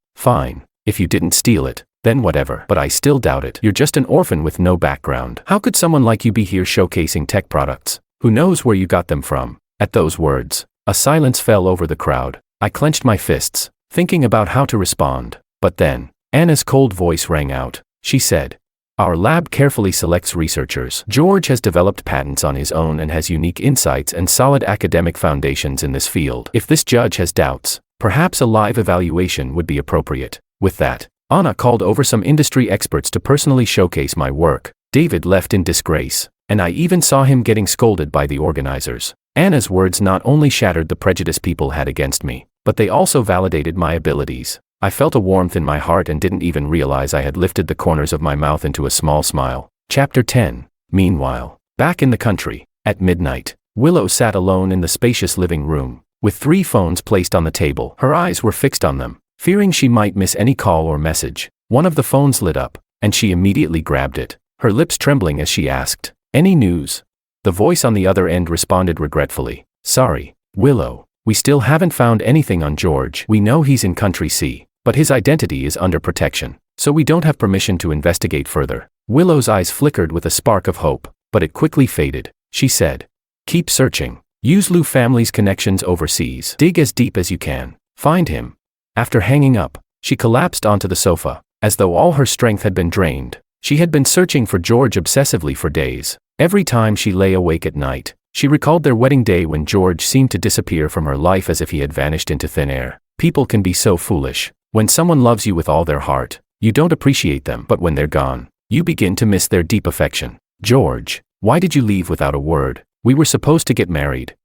If you didn't steal it, then whatever. But I still doubt it. You're just an orphan with no background. How could someone like you be here showcasing tech products? Who knows where you got them from?" At those words, a silence fell over the crowd. I clenched my fists, thinking about how to respond. But then, Anna's cold voice rang out. She said, "Our lab carefully selects researchers. George has developed patents on his own and has unique insights and solid academic foundations in this field. If this judge has doubts, perhaps a live evaluation would be appropriate." With that, Anna called over some industry experts to personally showcase my work. David left in disgrace, and I even saw him getting scolded by the organizers. Anna's words not only shattered the prejudice people had against me, but they also validated my abilities. I felt a warmth in my heart and didn't even realize I had lifted the corners of my mouth into a small smile. Chapter 10. Meanwhile, back in the country, at midnight, Willow sat alone in the spacious living room, with 3 phones placed on the table. Her eyes were fixed on them, fearing she might miss any call or message. One of the phones lit up, and she immediately grabbed it, her lips trembling as she asked, "Any news?" The voice on the other end responded regretfully, "Sorry, Willow, we still haven't found anything on George. We know he's in Country C, but his identity is under protection, so we don't have permission to investigate further." Willow's eyes flickered with a spark of hope, but it quickly faded. She said, "Keep searching. Use Lou family's connections overseas. Dig as deep as you can. Find him." After hanging up, she collapsed onto the sofa, as though all her strength had been drained. She had been searching for George obsessively for days. Every time she lay awake at night, she recalled their wedding day when George seemed to disappear from her life as if he had vanished into thin air. People can be so foolish. When someone loves you with all their heart, you don't appreciate them, but when they're gone, you begin to miss their deep affection. "George, why did you leave without a word? We were supposed to get married."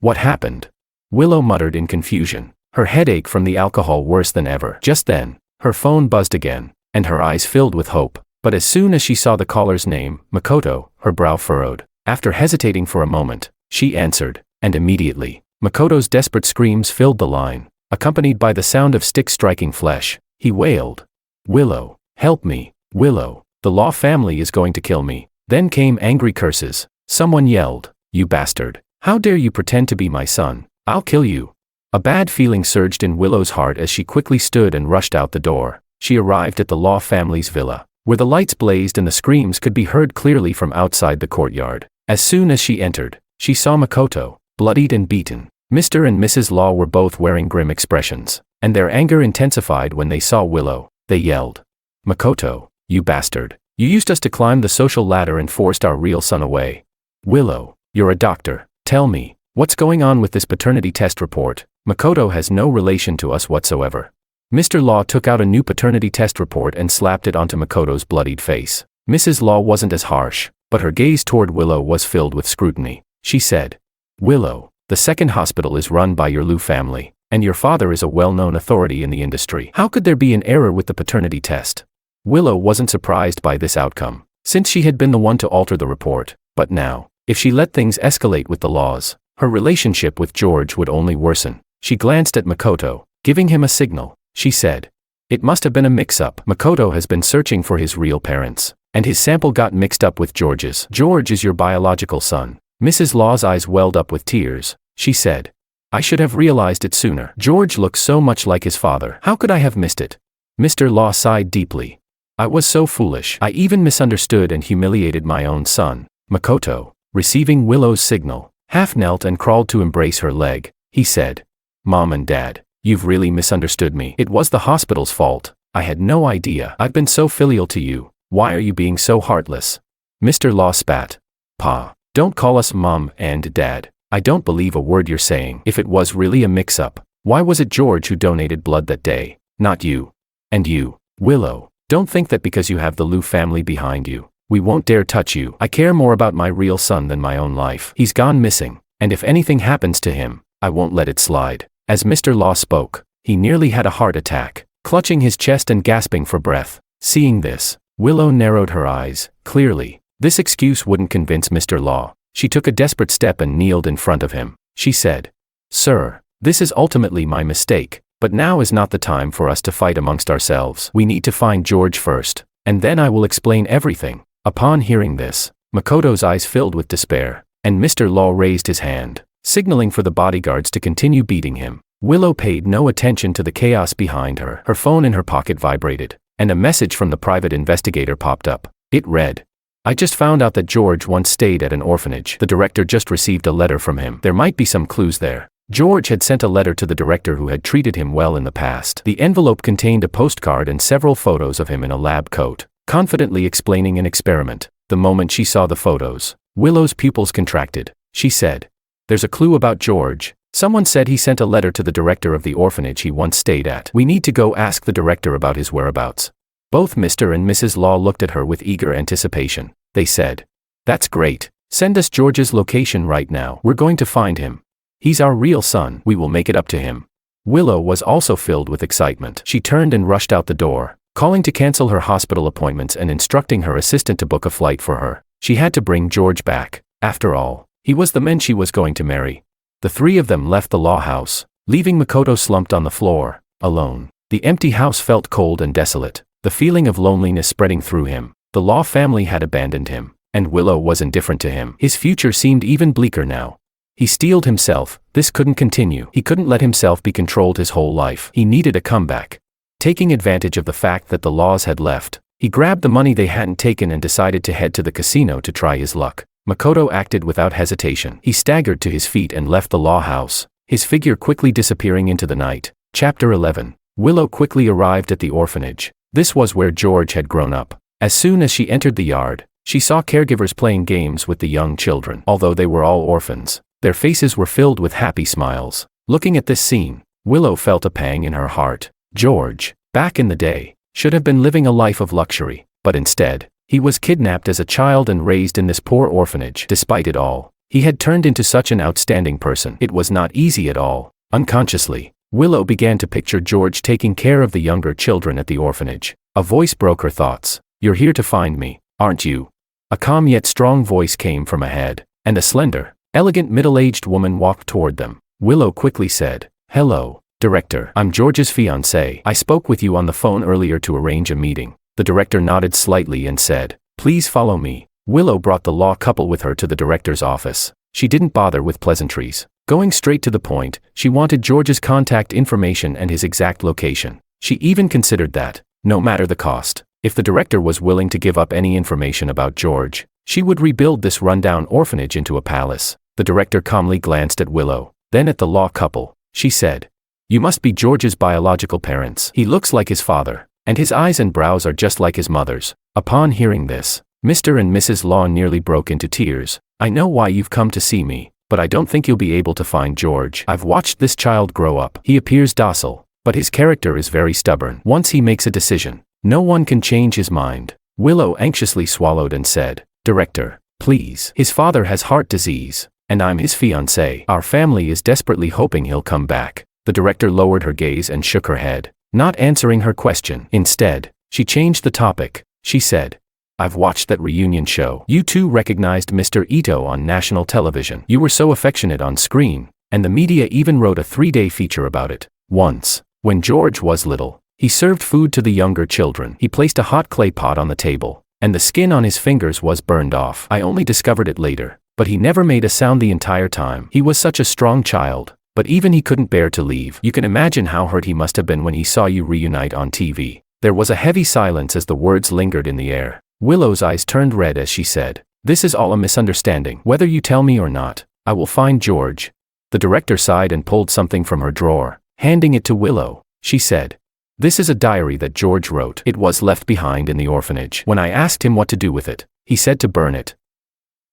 "What happened?" Willow muttered in confusion, her headache from the alcohol worse than ever. Just then, her phone buzzed again, and her eyes filled with hope. But as soon as she saw the caller's name, Makoto, her brow furrowed. After hesitating for a moment, she answered, and immediately, Makoto's desperate screams filled the line, accompanied by the sound of sticks striking flesh. He wailed, "Willow, help me, Willow, the Law family is going to kill me." Then came angry curses. Someone yelled, "You bastard, how dare you pretend to be my son? I'll kill you." A bad feeling surged in Willow's heart as she quickly stood and rushed out the door. She arrived at the Law family's villa, where the lights blazed and the screams could be heard clearly from outside the courtyard. As soon as she entered, she saw Makoto, bloodied and beaten. Mr. and Mrs. Law were both wearing grim expressions, and their anger intensified when they saw Willow. They yelled, "Makoto, you bastard. You used us to climb the social ladder and forced our real son away. Willow, you're a doctor. Tell me, what's going on with this paternity test report? Makoto has no relation to us whatsoever." Mr. Law took out a new paternity test report and slapped it onto Makoto's bloodied face. Mrs. Law wasn't as harsh, but her gaze toward Willow was filled with scrutiny. She said, "Willow, the second hospital is run by your Lou family, and your father is a well-known authority in the industry. How could there be an error with the paternity test?" Willow wasn't surprised by this outcome, since she had been the one to alter the report. But now, if she let things escalate with the Laws, her relationship with George would only worsen. She glanced at Makoto, giving him a signal. She said, "It must have been a mix-up. Makoto has been searching for his real parents, and his sample got mixed up with George's. George is your biological son." Mrs. Law's eyes welled up with tears. She said, "I should have realized it sooner. George looks so much like his father. How could I have missed it?" Mr. Law sighed deeply. "I was so foolish. I even misunderstood and humiliated my own son." Makoto, receiving Willow's signal, half knelt and crawled to embrace her leg. He said, "Mom and Dad, you've really misunderstood me. It was the hospital's fault. I had no idea. I've been so filial to you. Why are you being so heartless?" Mr. Law spat. "Pa, don't call us Mom and Dad. I don't believe a word you're saying. If it was really a mix-up, why was it George who donated blood that day, not you? And you, Willow, don't think that because you have the Lou family behind you, we won't dare touch you. I care more about my real son than my own life. He's gone missing, and if anything happens to him, I won't let it slide." As Mr. Law spoke, he nearly had a heart attack, clutching his chest and gasping for breath. Seeing this, Willow narrowed her eyes. Clearly, this excuse wouldn't convince Mr. Law. She took a desperate step and kneeled in front of him. She said, "Sir, this is ultimately my mistake, but now is not the time for us to fight amongst ourselves. We need to find George first, and then I will explain everything." Upon hearing this, Makoto's eyes filled with despair, and Mr. Law raised his hand, signaling for the bodyguards to continue beating him. Willow paid no attention to the chaos behind her. Her phone in her pocket vibrated, and a message from the private investigator popped up. It read, "I just found out that George once stayed at an orphanage. The director just received a letter from him. There might be some clues there." George had sent a letter to the director who had treated him well in the past. The envelope contained a postcard and several photos of him in a lab coat, confidently explaining an experiment. The moment she saw the photos, Willow's pupils contracted. She said, "There's a clue about George. Someone said he sent a letter to the director of the orphanage he once stayed at. We need to go ask the director about his whereabouts." Both Mr. and Mrs. Law looked at her with eager anticipation. They said, "That's great. Send us George's location right now. We're going to find him. He's our real son. We will make it up to him." Willow was also filled with excitement. She turned and rushed out the door, calling to cancel her hospital appointments and instructing her assistant to book a flight for her. She had to bring George back. After all, he was the man she was going to marry. The three of them left the law house, leaving Makoto slumped on the floor, alone. The empty house felt cold and desolate, the feeling of loneliness spreading through him. The Law family had abandoned him, and Willow was indifferent to him. His future seemed even bleaker now. He steeled himself. This couldn't continue. He couldn't let himself be controlled his whole life. He needed a comeback. Taking advantage of the fact that the Laws had left, he grabbed the money they hadn't taken and decided to head to the casino to try his luck. Makoto acted without hesitation. He staggered to his feet and left the Law house, his figure quickly disappearing into the night. Chapter 11. Willow quickly arrived at the orphanage. This was where George had grown up. As soon as she entered the yard, she saw caregivers playing games with the young children. Although they were all orphans, their faces were filled with happy smiles. Looking at this scene, Willow felt a pang in her heart. George, back in the day, should have been living a life of luxury, but instead, he was kidnapped as a child and raised in this poor orphanage. Despite it all, he had turned into such an outstanding person. It was not easy at all. Unconsciously, Willow began to picture George taking care of the younger children at the orphanage. A voice broke her thoughts. "You're here to find me, aren't you?" A calm yet strong voice came from ahead, and a slender, elegant middle-aged woman walked toward them. Willow quickly said, "Hello, Director. I'm George's fiancée. I spoke with you on the phone earlier to arrange a meeting." The director nodded slightly and said, "Please follow me." Willow brought the Law couple with her to the director's office. She didn't bother with pleasantries. Going straight to the point, she wanted George's contact information and his exact location. She even considered that, no matter the cost, if the director was willing to give up any information about George, she would rebuild this rundown orphanage into a palace. The director calmly glanced at Willow, then at the Law couple. She said, "You must be George's biological parents. He looks like his father, and his eyes and brows are just like his mother's." Upon hearing this, Mr. and Mrs. Law nearly broke into tears. "I know why you've come to see me, but I don't think you'll be able to find George. I've watched this child grow up. He appears docile, but his character is very stubborn. Once he makes a decision, no one can change his mind." Willow anxiously swallowed and said, "Director, please. His father has heart disease, and I'm his fiancée. Our family is desperately hoping he'll come back." The director lowered her gaze and shook her head, not answering her question. Instead, she changed the topic. She said, "I've watched that reunion show. You two recognized Mr. Ito on national television. You were so affectionate on screen, and the media even wrote a 3-day feature about it. Once, when George was little, he served food to the younger children. He placed a hot clay pot on the table, and the skin on his fingers was burned off. I only discovered it later, but he never made a sound the entire time. He was such a strong child, but even he couldn't bear to leave. You can imagine how hurt he must have been when he saw you reunite on TV." There was a heavy silence as the words lingered in the air. Willow's eyes turned red as she said, "This is all a misunderstanding. Whether you tell me or not, I will find George." The director sighed and pulled something from her drawer, handing it to Willow. She said, "This is a diary that George wrote. It was left behind in the orphanage. When I asked him what to do with it, he said to burn it.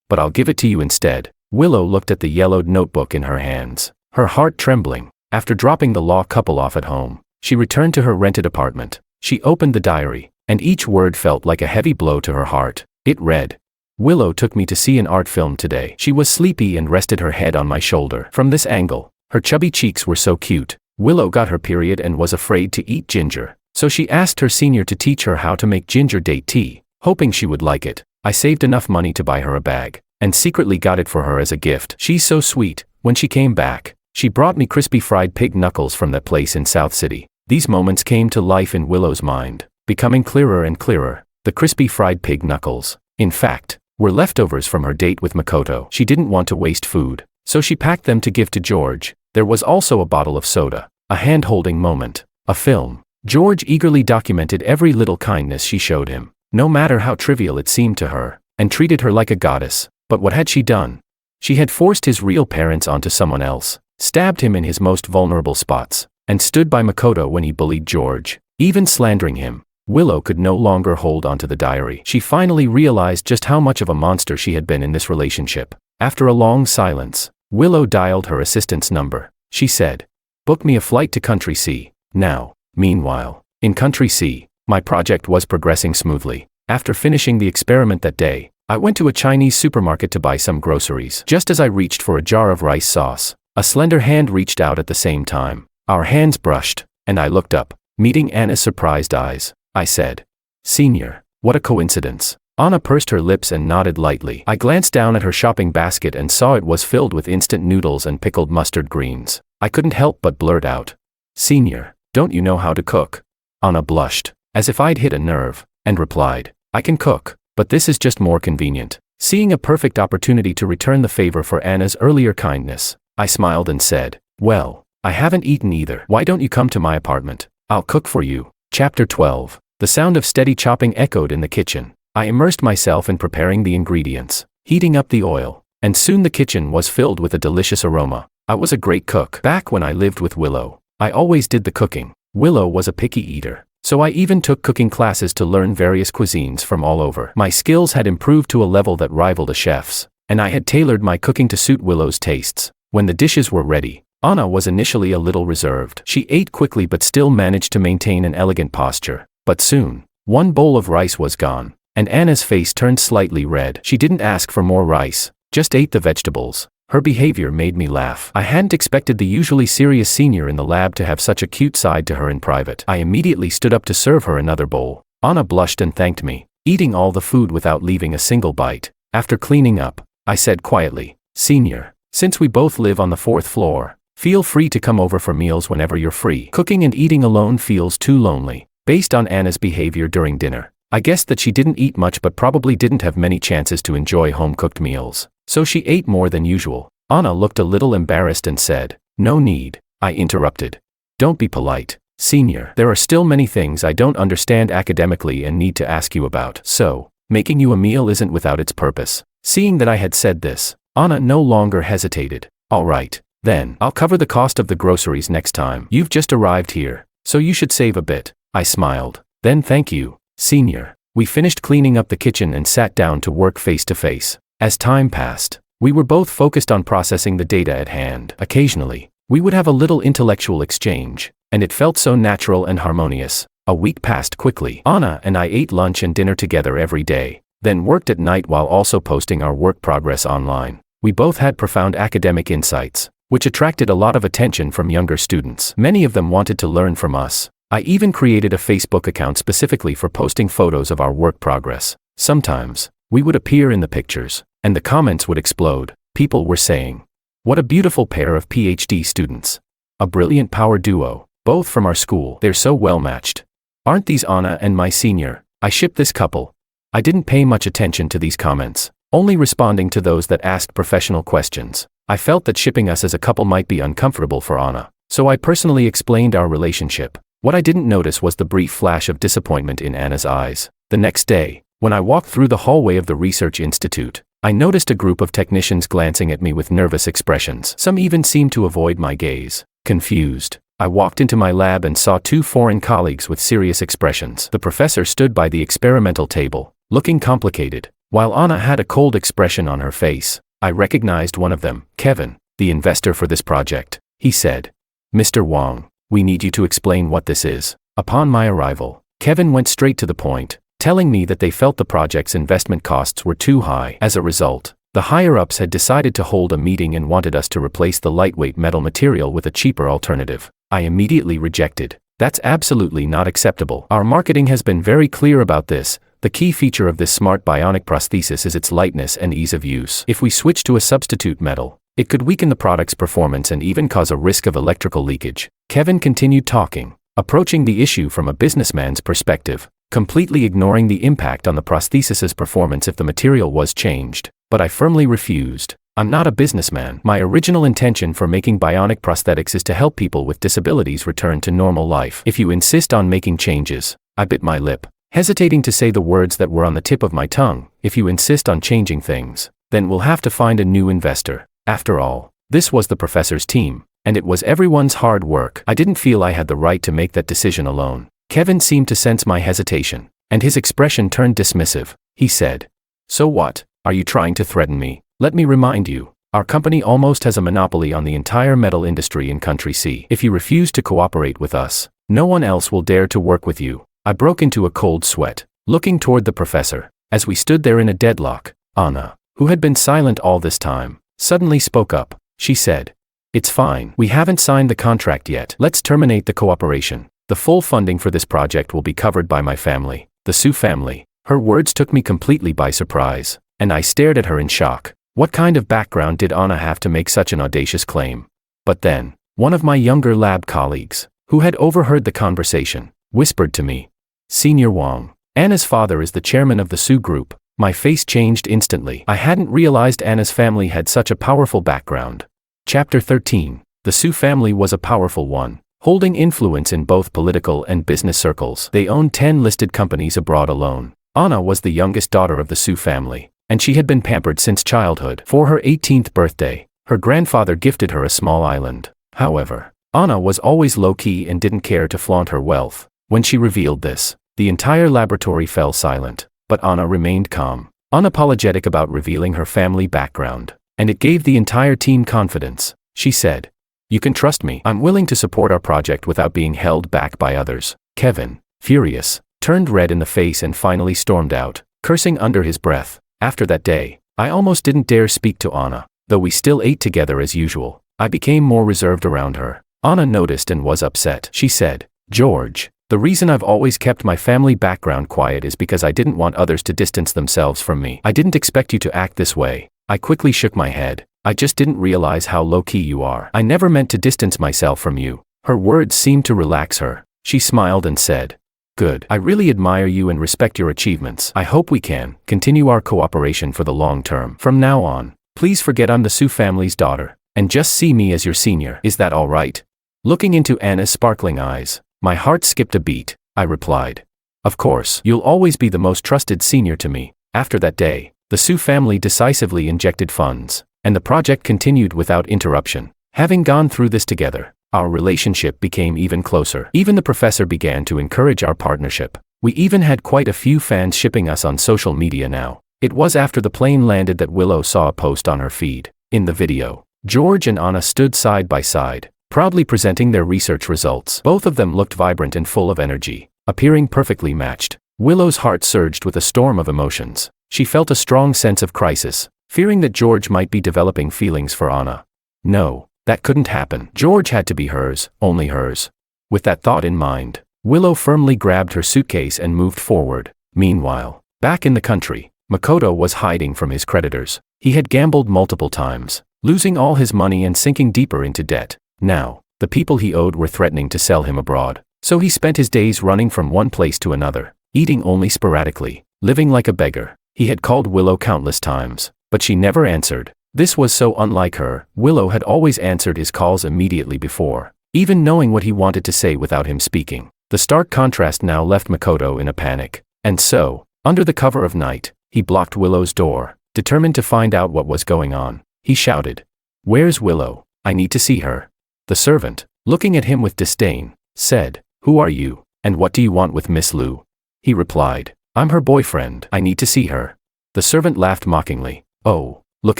But I'll give it to you instead." Willow looked at the yellowed notebook in her hands, her heart trembling. After dropping the Law couple off at home, she returned to her rented apartment. She opened the diary, and each word felt like a heavy blow to her heart. It read, "Willow took me to see an art film today. She was sleepy and rested her head on my shoulder. From this angle, her chubby cheeks were so cute. Willow got her period and was afraid to eat ginger, so she asked her senior to teach her how to make ginger date tea, hoping she would like it. I saved enough money to buy her a bag, and secretly got it for her as a gift. She's so sweet. When she came back, she brought me crispy fried pig knuckles from that place in South City." These moments came to life in Willow's mind, becoming clearer and clearer. The crispy fried pig knuckles, in fact, were leftovers from her date with Makoto. She didn't want to waste food, so she packed them to give to George. There was also a bottle of soda, a hand-holding moment, a film. George eagerly documented every little kindness she showed him, no matter how trivial it seemed to her, and treated her like a goddess. But what had she done? She had forced his real parents onto someone else, stabbed him in his most vulnerable spots, and stood by Makoto when he bullied George, even slandering him. Willow could no longer hold onto the diary. She finally realized just how much of a monster she had been in this relationship. After a long silence, Willow dialed her assistant's number. She said, "Book me a flight to Country C, now." Meanwhile, in Country C, My project was progressing smoothly. After finishing the experiment that day, I went to a Chinese supermarket to buy some groceries. Just as I reached for a jar of rice sauce, a slender hand reached out at the same time. Our hands brushed, and I looked up, meeting Anna's surprised eyes. I said, "Senior, what a coincidence." Anna pursed her lips and nodded lightly. I glanced down at her shopping basket and saw it was filled with instant noodles and pickled mustard greens. I couldn't help but blurt out, "Senior, don't you know how to cook?" Anna blushed, as if I'd hit a nerve, and replied, "I can cook, but this is just more convenient." Seeing a perfect opportunity to return the favor for Anna's earlier kindness, I smiled and said, "Well, I haven't eaten either. Why don't you come to my apartment? I'll cook for you." Chapter 12. The sound of steady chopping echoed in the kitchen. I immersed myself in preparing the ingredients, heating up the oil, and soon the kitchen was filled with a delicious aroma. I was a great cook. Back when I lived with Willow, I always did the cooking. Willow was a picky eater, so I even took cooking classes to learn various cuisines from all over. My skills had improved to a level that rivaled a chef's, and I had tailored my cooking to suit Willow's tastes. When the dishes were ready, Anna was initially a little reserved. She ate quickly but still managed to maintain an elegant posture. But soon, one bowl of rice was gone, and Anna's face turned slightly red. She didn't ask for more rice, just ate the vegetables. Her behavior made me laugh. I hadn't expected the usually serious senior in the lab to have such a cute side to her in private. I immediately stood up to serve her another bowl. Anna blushed and thanked me, eating all the food without leaving a single bite. After cleaning up, I said quietly, "Senior, since we both live on the 4th floor, feel free to come over for meals whenever you're free. Cooking and eating alone feels too lonely." Based on Anna's behavior during dinner, I guessed that she didn't eat much but probably didn't have many chances to enjoy home-cooked meals, so she ate more than usual. Anna looked a little embarrassed and said, "No need," I interrupted. "Don't be polite, Senior. There are still many things I don't understand academically and need to ask you about. So, making you a meal isn't without its purpose." Seeing that I had said this, Anna no longer hesitated. "All right, then, I'll cover the cost of the groceries next time. You've just arrived here, so you should save a bit." I smiled. "Then thank you, Senior." We finished cleaning up the kitchen and sat down to work face to face. As time passed, we were both focused on processing the data at hand. Occasionally, we would have a little intellectual exchange, and it felt so natural and harmonious. A week passed quickly. Anna and I ate lunch and dinner together every day, then worked at night while also posting our work progress online. We both had profound academic insights, which attracted a lot of attention from younger students. Many of them wanted to learn from us. I even created a Facebook account specifically for posting photos of our work progress. Sometimes, we would appear in the pictures, and the comments would explode. People were saying, "What a beautiful pair of PhD students. A brilliant power duo, both from our school. They're so well matched. Aren't these Anna and my senior? I ship this couple." I didn't pay much attention to these comments, only responding to those that asked professional questions. I felt that shipping us as a couple might be uncomfortable for Anna, so I personally explained our relationship. What I didn't notice was the brief flash of disappointment in Anna's eyes. The next day, when I walked through the hallway of the research institute, I noticed a group of technicians glancing at me with nervous expressions. Some even seemed to avoid my gaze. Confused, I walked into my lab and saw 2 foreign colleagues with serious expressions. The professor stood by the experimental table, looking complicated, while Anna had a cold expression on her face. I recognized one of them, Kevin, the investor for this project. He said, "Mr. Wang, we need you to explain what this is." Upon my arrival, Kevin went straight to the point, telling me that they felt the project's investment costs were too high. As a result, the higher-ups had decided to hold a meeting and wanted us to replace the lightweight metal material with a cheaper alternative. I immediately rejected. That's absolutely not acceptable. Our marketing has been very clear about this. The key feature of this smart bionic prosthesis is its lightness and ease of use. If we switch to a substitute metal, it could weaken the product's performance and even cause a risk of electrical leakage. Kevin continued talking, approaching the issue from a businessman's perspective, completely ignoring the impact on the prosthesis's performance if the material was changed. But I firmly refused. I'm not a businessman. My original intention for making bionic prosthetics is to help people with disabilities return to normal life. If you insist on making changes, I bit my lip, hesitating to say the words that were on the tip of my tongue. If you insist on changing things, then we'll have to find a new investor. After all, this was the professor's team, and it was everyone's hard work. I didn't feel I had the right to make that decision alone. Kevin seemed to sense my hesitation, and his expression turned dismissive. He said, "So what? Are you trying to threaten me? Let me remind you, our company almost has a monopoly on the entire metal industry in Country C. If you refuse to cooperate with us, no one else will dare to work with you." I broke into a cold sweat, looking toward the professor. As we stood there in a deadlock, Anna, who had been silent all this time, suddenly spoke up. She said, "It's fine. We haven't signed the contract yet. Let's terminate the cooperation. The full funding for this project will be covered by my family, the Su family." Her words took me completely by surprise, and I stared at her in shock. What kind of background did Anna have to make such an audacious claim? But then, one of my younger lab colleagues, who had overheard the conversation, whispered to me, "Senior Wang, Anna's father is the chairman of the Su group." My face changed instantly. I hadn't realized Anna's family had such a powerful background. Chapter 13. The Su family was a powerful one, holding influence in both political and business circles. They owned 10 listed companies abroad alone. Anna was the youngest daughter of the Su family, and she had been pampered since childhood. For her 18th birthday, her grandfather gifted her a small island. However, Anna was always low-key and didn't care to flaunt her wealth. When she revealed this, the entire laboratory fell silent, but Anna remained calm, unapologetic about revealing her family background, and it gave the entire team confidence. She said, "You can trust me. I'm willing to support our project without being held back by others." Kevin, furious, turned red in the face and finally stormed out, cursing under his breath. After that day, I almost didn't dare speak to Anna, though we still ate together as usual. I became more reserved around her. Anna noticed and was upset. She said, "George, the reason I've always kept my family background quiet is because I didn't want others to distance themselves from me. I didn't expect you to act this way." I quickly shook my head. "I just didn't realize how low-key you are. I never meant to distance myself from you." Her words seemed to relax her. She smiled and said, "Good. I really admire you and respect your achievements. I hope we can continue our cooperation for the long term. From now on, please forget I'm the Su family's daughter, and just see me as your senior. Is that all right?" Looking into Anna's sparkling eyes, my heart skipped a beat. I replied, "Of course. You'll always be the most trusted senior to me." After that day, the Su family decisively injected funds, and the project continued without interruption. Having gone through this together, our relationship became even closer. Even the professor began to encourage our partnership. We even had quite a few fans shipping us on social media now. It was after the plane landed that Willow saw a post on her feed. In the video, George and Anna stood side by side, proudly presenting their research results. Both of them looked vibrant and full of energy, appearing perfectly matched. Willow's heart surged with a storm of emotions. She felt a strong sense of crisis, fearing that George might be developing feelings for Anna. No, that couldn't happen. George had to be hers, only hers. With that thought in mind, Willow firmly grabbed her suitcase and moved forward. Meanwhile, back in the country, Makoto was hiding from his creditors. He had gambled multiple times, losing all his money and sinking deeper into debt. Now, the people he owed were threatening to sell him abroad. So he spent his days running from one place to another, eating only sporadically, living like a beggar. He had called Willow countless times, but she never answered. This was so unlike her. Willow had always answered his calls immediately before, even knowing what he wanted to say without him speaking. The stark contrast now left Makoto in a panic. And so, under the cover of night, he blocked Willow's door, determined to find out what was going on. He shouted, "Where's Willow? I need to see her." The servant, looking at him with disdain, said, "Who are you, and what do you want with Miss Lu?" He replied, "I'm her boyfriend. I need to see her." The servant laughed mockingly. "Oh, look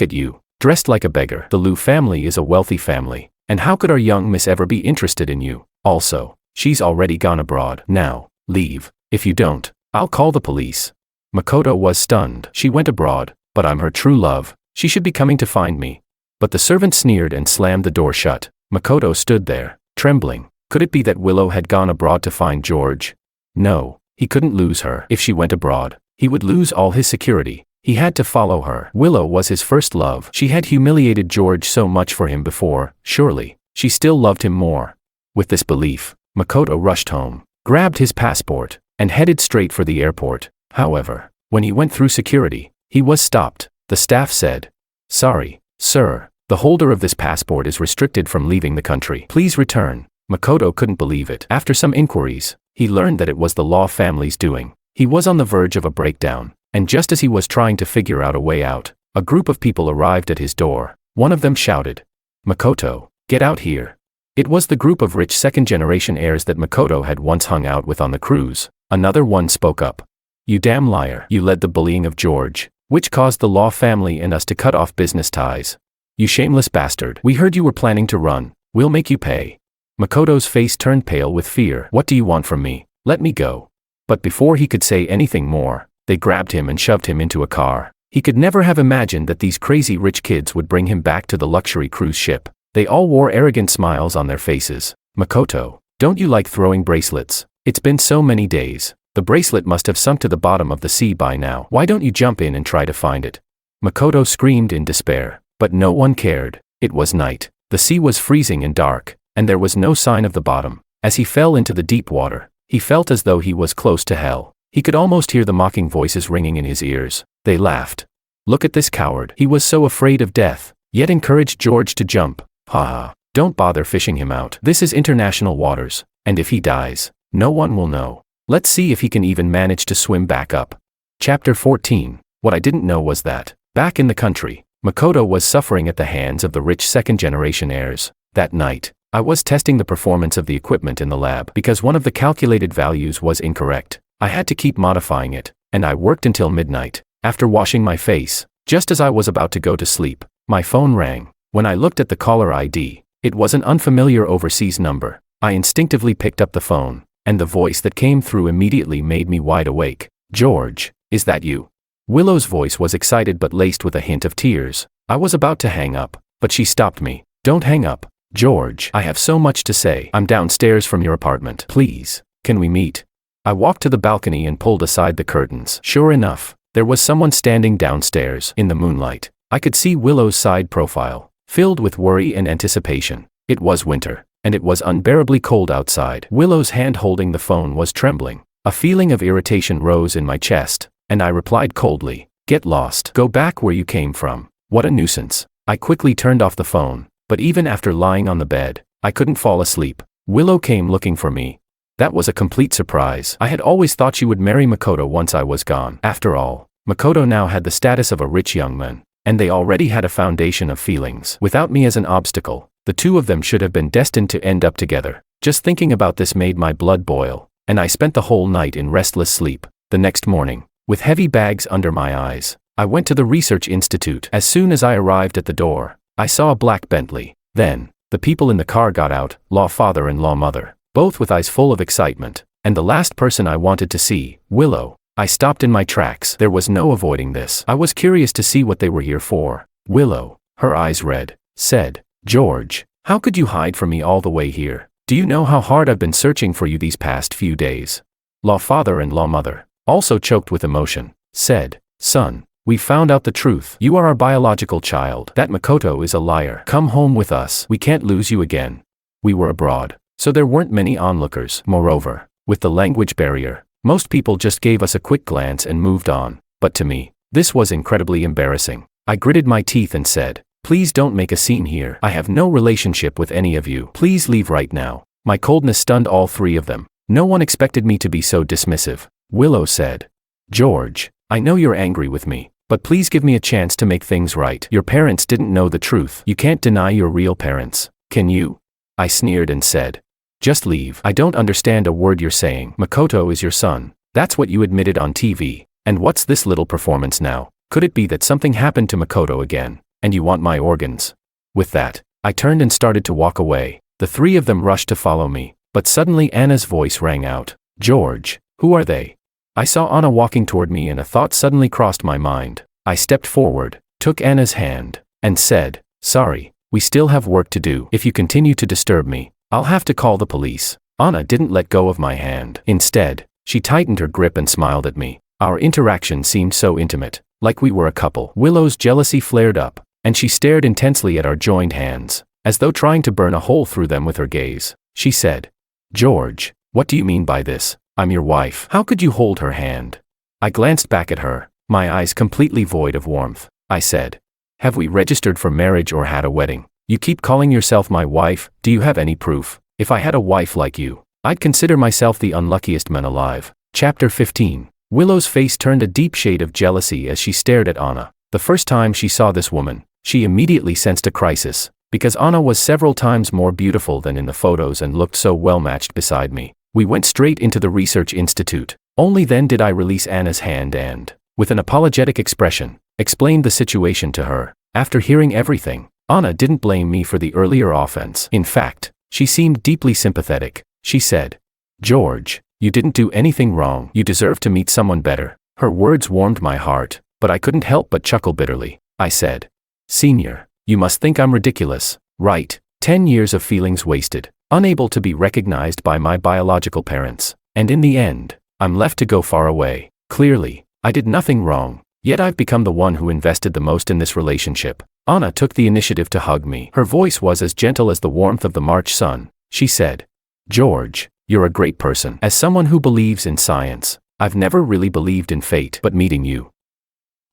at you, dressed like a beggar. The Lu family is a wealthy family, and how could our young miss ever be interested in you? Also, she's already gone abroad. Now, leave. If you don't, I'll call the police." Makoto was stunned. "She went abroad, but I'm her true love. She should be coming to find me." But the servant sneered and slammed the door shut. Makoto stood there, trembling. Could it be that Willow had gone abroad to find George? No, he couldn't lose her. If she went abroad, he would lose all his security. He had to follow her. Willow was his first love. She had humiliated George so much for him before. Surely, she still loved him more. With this belief, Makoto rushed home, grabbed his passport, and headed straight for the airport. However, when he went through security, he was stopped. The staff said, "Sorry, sir, the holder of this passport is restricted from leaving the country. Please return." Makoto couldn't believe it. After some inquiries, he learned that it was the Law family's doing. He was on the verge of a breakdown, and just as he was trying to figure out a way out, a group of people arrived at his door. One of them shouted, "Makoto, get out here." It was the group of rich second-generation heirs that Makoto had once hung out with on the cruise. Another one spoke up. "You damn liar. You led the bullying of George, which caused the Law family and us to cut off business ties. You shameless bastard. We heard you were planning to run. We'll make you pay." Makoto's face turned pale with fear. "What do you want from me? Let me go." But before he could say anything more, they grabbed him and shoved him into a car. He could never have imagined that these crazy rich kids would bring him back to the luxury cruise ship. They all wore arrogant smiles on their faces. "Makoto, don't you like throwing bracelets? It's been so many days. The bracelet must have sunk to the bottom of the sea by now. Why don't you jump in and try to find it?" Makoto screamed in despair, but no one cared. It was night. The sea was freezing and dark, and there was no sign of the bottom. As he fell into the deep water, he felt as though he was close to hell. He could almost hear the mocking voices ringing in his ears. They laughed. "Look at this coward. He was so afraid of death, yet encouraged George to jump. Ha ha. Don't bother fishing him out. This is international waters, and if he dies, no one will know. Let's see if he can even manage to swim back up." Chapter 14. What I didn't know was that, back in the country, Makoto was suffering at the hands of the rich second-generation heirs. That night, I was testing the performance of the equipment in the lab because one of the calculated values was incorrect. I had to keep modifying it, and I worked until midnight. After washing my face, just as I was about to go to sleep, my phone rang. When I looked at the caller ID, it was an unfamiliar overseas number. I instinctively picked up the phone, and the voice that came through immediately made me wide awake. "George, is that you?" Willow's voice was excited but laced with a hint of tears. I was about to hang up, but she stopped me. "Don't hang up, George. I have so much to say. I'm downstairs from your apartment. Please, can we meet?" I walked to the balcony and pulled aside the curtains. Sure enough, there was someone standing downstairs. In the moonlight, I could see Willow's side profile, filled with worry and anticipation. It was winter, and it was unbearably cold outside. Willow's hand holding the phone was trembling. A feeling of irritation rose in my chest, and I replied coldly, "Get lost. Go back where you came from. What a nuisance." I quickly turned off the phone, but even after lying on the bed, I couldn't fall asleep. Willow came looking for me. That was a complete surprise. I had always thought she would marry Makoto once I was gone. After all, Makoto now had the status of a rich young man, and they already had a foundation of feelings. Without me as an obstacle, the two of them should have been destined to end up together. Just thinking about this made my blood boil, and I spent the whole night in restless sleep. The next morning, with heavy bags under my eyes, I went to the research institute. As soon as I arrived at the door, I saw a black Bentley. Then, the people in the car got out, law father and law mother, both with eyes full of excitement, and the last person I wanted to see, Willow. I stopped in my tracks. There was no avoiding this. I was curious to see what they were here for. Willow, her eyes red, said, "George, how could you hide from me all the way here? Do you know how hard I've been searching for you these past few days?" Law father and law mother, also choked with emotion, said, "Son, we found out the truth. You are our biological child. That Makoto is a liar. Come home with us. We can't lose you again." We were abroad, so there weren't many onlookers. Moreover, with the language barrier, most people just gave us a quick glance and moved on. But to me, this was incredibly embarrassing. I gritted my teeth and said, "Please don't make a scene here. I have no relationship with any of you. Please leave right now." My coldness stunned all three of them. No one expected me to be so dismissive. Willow said, "George, I know you're angry with me, but please give me a chance to make things right. Your parents didn't know the truth. You can't deny your real parents, can you?" I sneered and said, "Just leave. I don't understand a word you're saying. Makoto is your son. That's what you admitted on TV. And what's this little performance now? Could it be that something happened to Makoto again, and you want my organs?" With that, I turned and started to walk away. The three of them rushed to follow me, but suddenly Anna's voice rang out. "George, who are they?" I saw Anna walking toward me and a thought suddenly crossed my mind. I stepped forward, took Anna's hand, and said, "Sorry, we still have work to do. If you continue to disturb me, I'll have to call the police." Anna didn't let go of my hand. Instead, she tightened her grip and smiled at me. Our interaction seemed so intimate, like we were a couple. Willow's jealousy flared up, and she stared intensely at our joined hands, as though trying to burn a hole through them with her gaze. She said, "George, what do you mean by this? I'm your wife. How could you hold her hand?" I glanced back at her, my eyes completely void of warmth. I said, "Have we registered for marriage or had a wedding? You keep calling yourself my wife. Do you have any proof? If I had a wife like you, I'd consider myself the unluckiest man alive." Chapter 15. Willow's face turned a deep shade of jealousy as she stared at Anna. The first time she saw this woman, she immediately sensed a crisis, because Anna was several times more beautiful than in the photos and looked so well matched beside me. We went straight into the research institute. Only then did I release Anna's hand and, with an apologetic expression, explained the situation to her. After hearing everything, Anna didn't blame me for the earlier offense. In fact, she seemed deeply sympathetic. She said, "George, You didn't do anything wrong. You deserve to meet someone better. Her words warmed my heart, but I couldn't help but chuckle bitterly. I said, Senior, you must think I'm ridiculous, right? 10 years of feelings wasted, unable to be recognized by my biological parents, and in the end, I'm left to go far away. Clearly, I did nothing wrong, yet I've become the one who invested the most in this relationship. Anna took the initiative to hug me. Her voice was as gentle as the warmth of the March sun. She said, George, you're a great person. As someone who believes in science, I've never really believed in fate, but meeting you,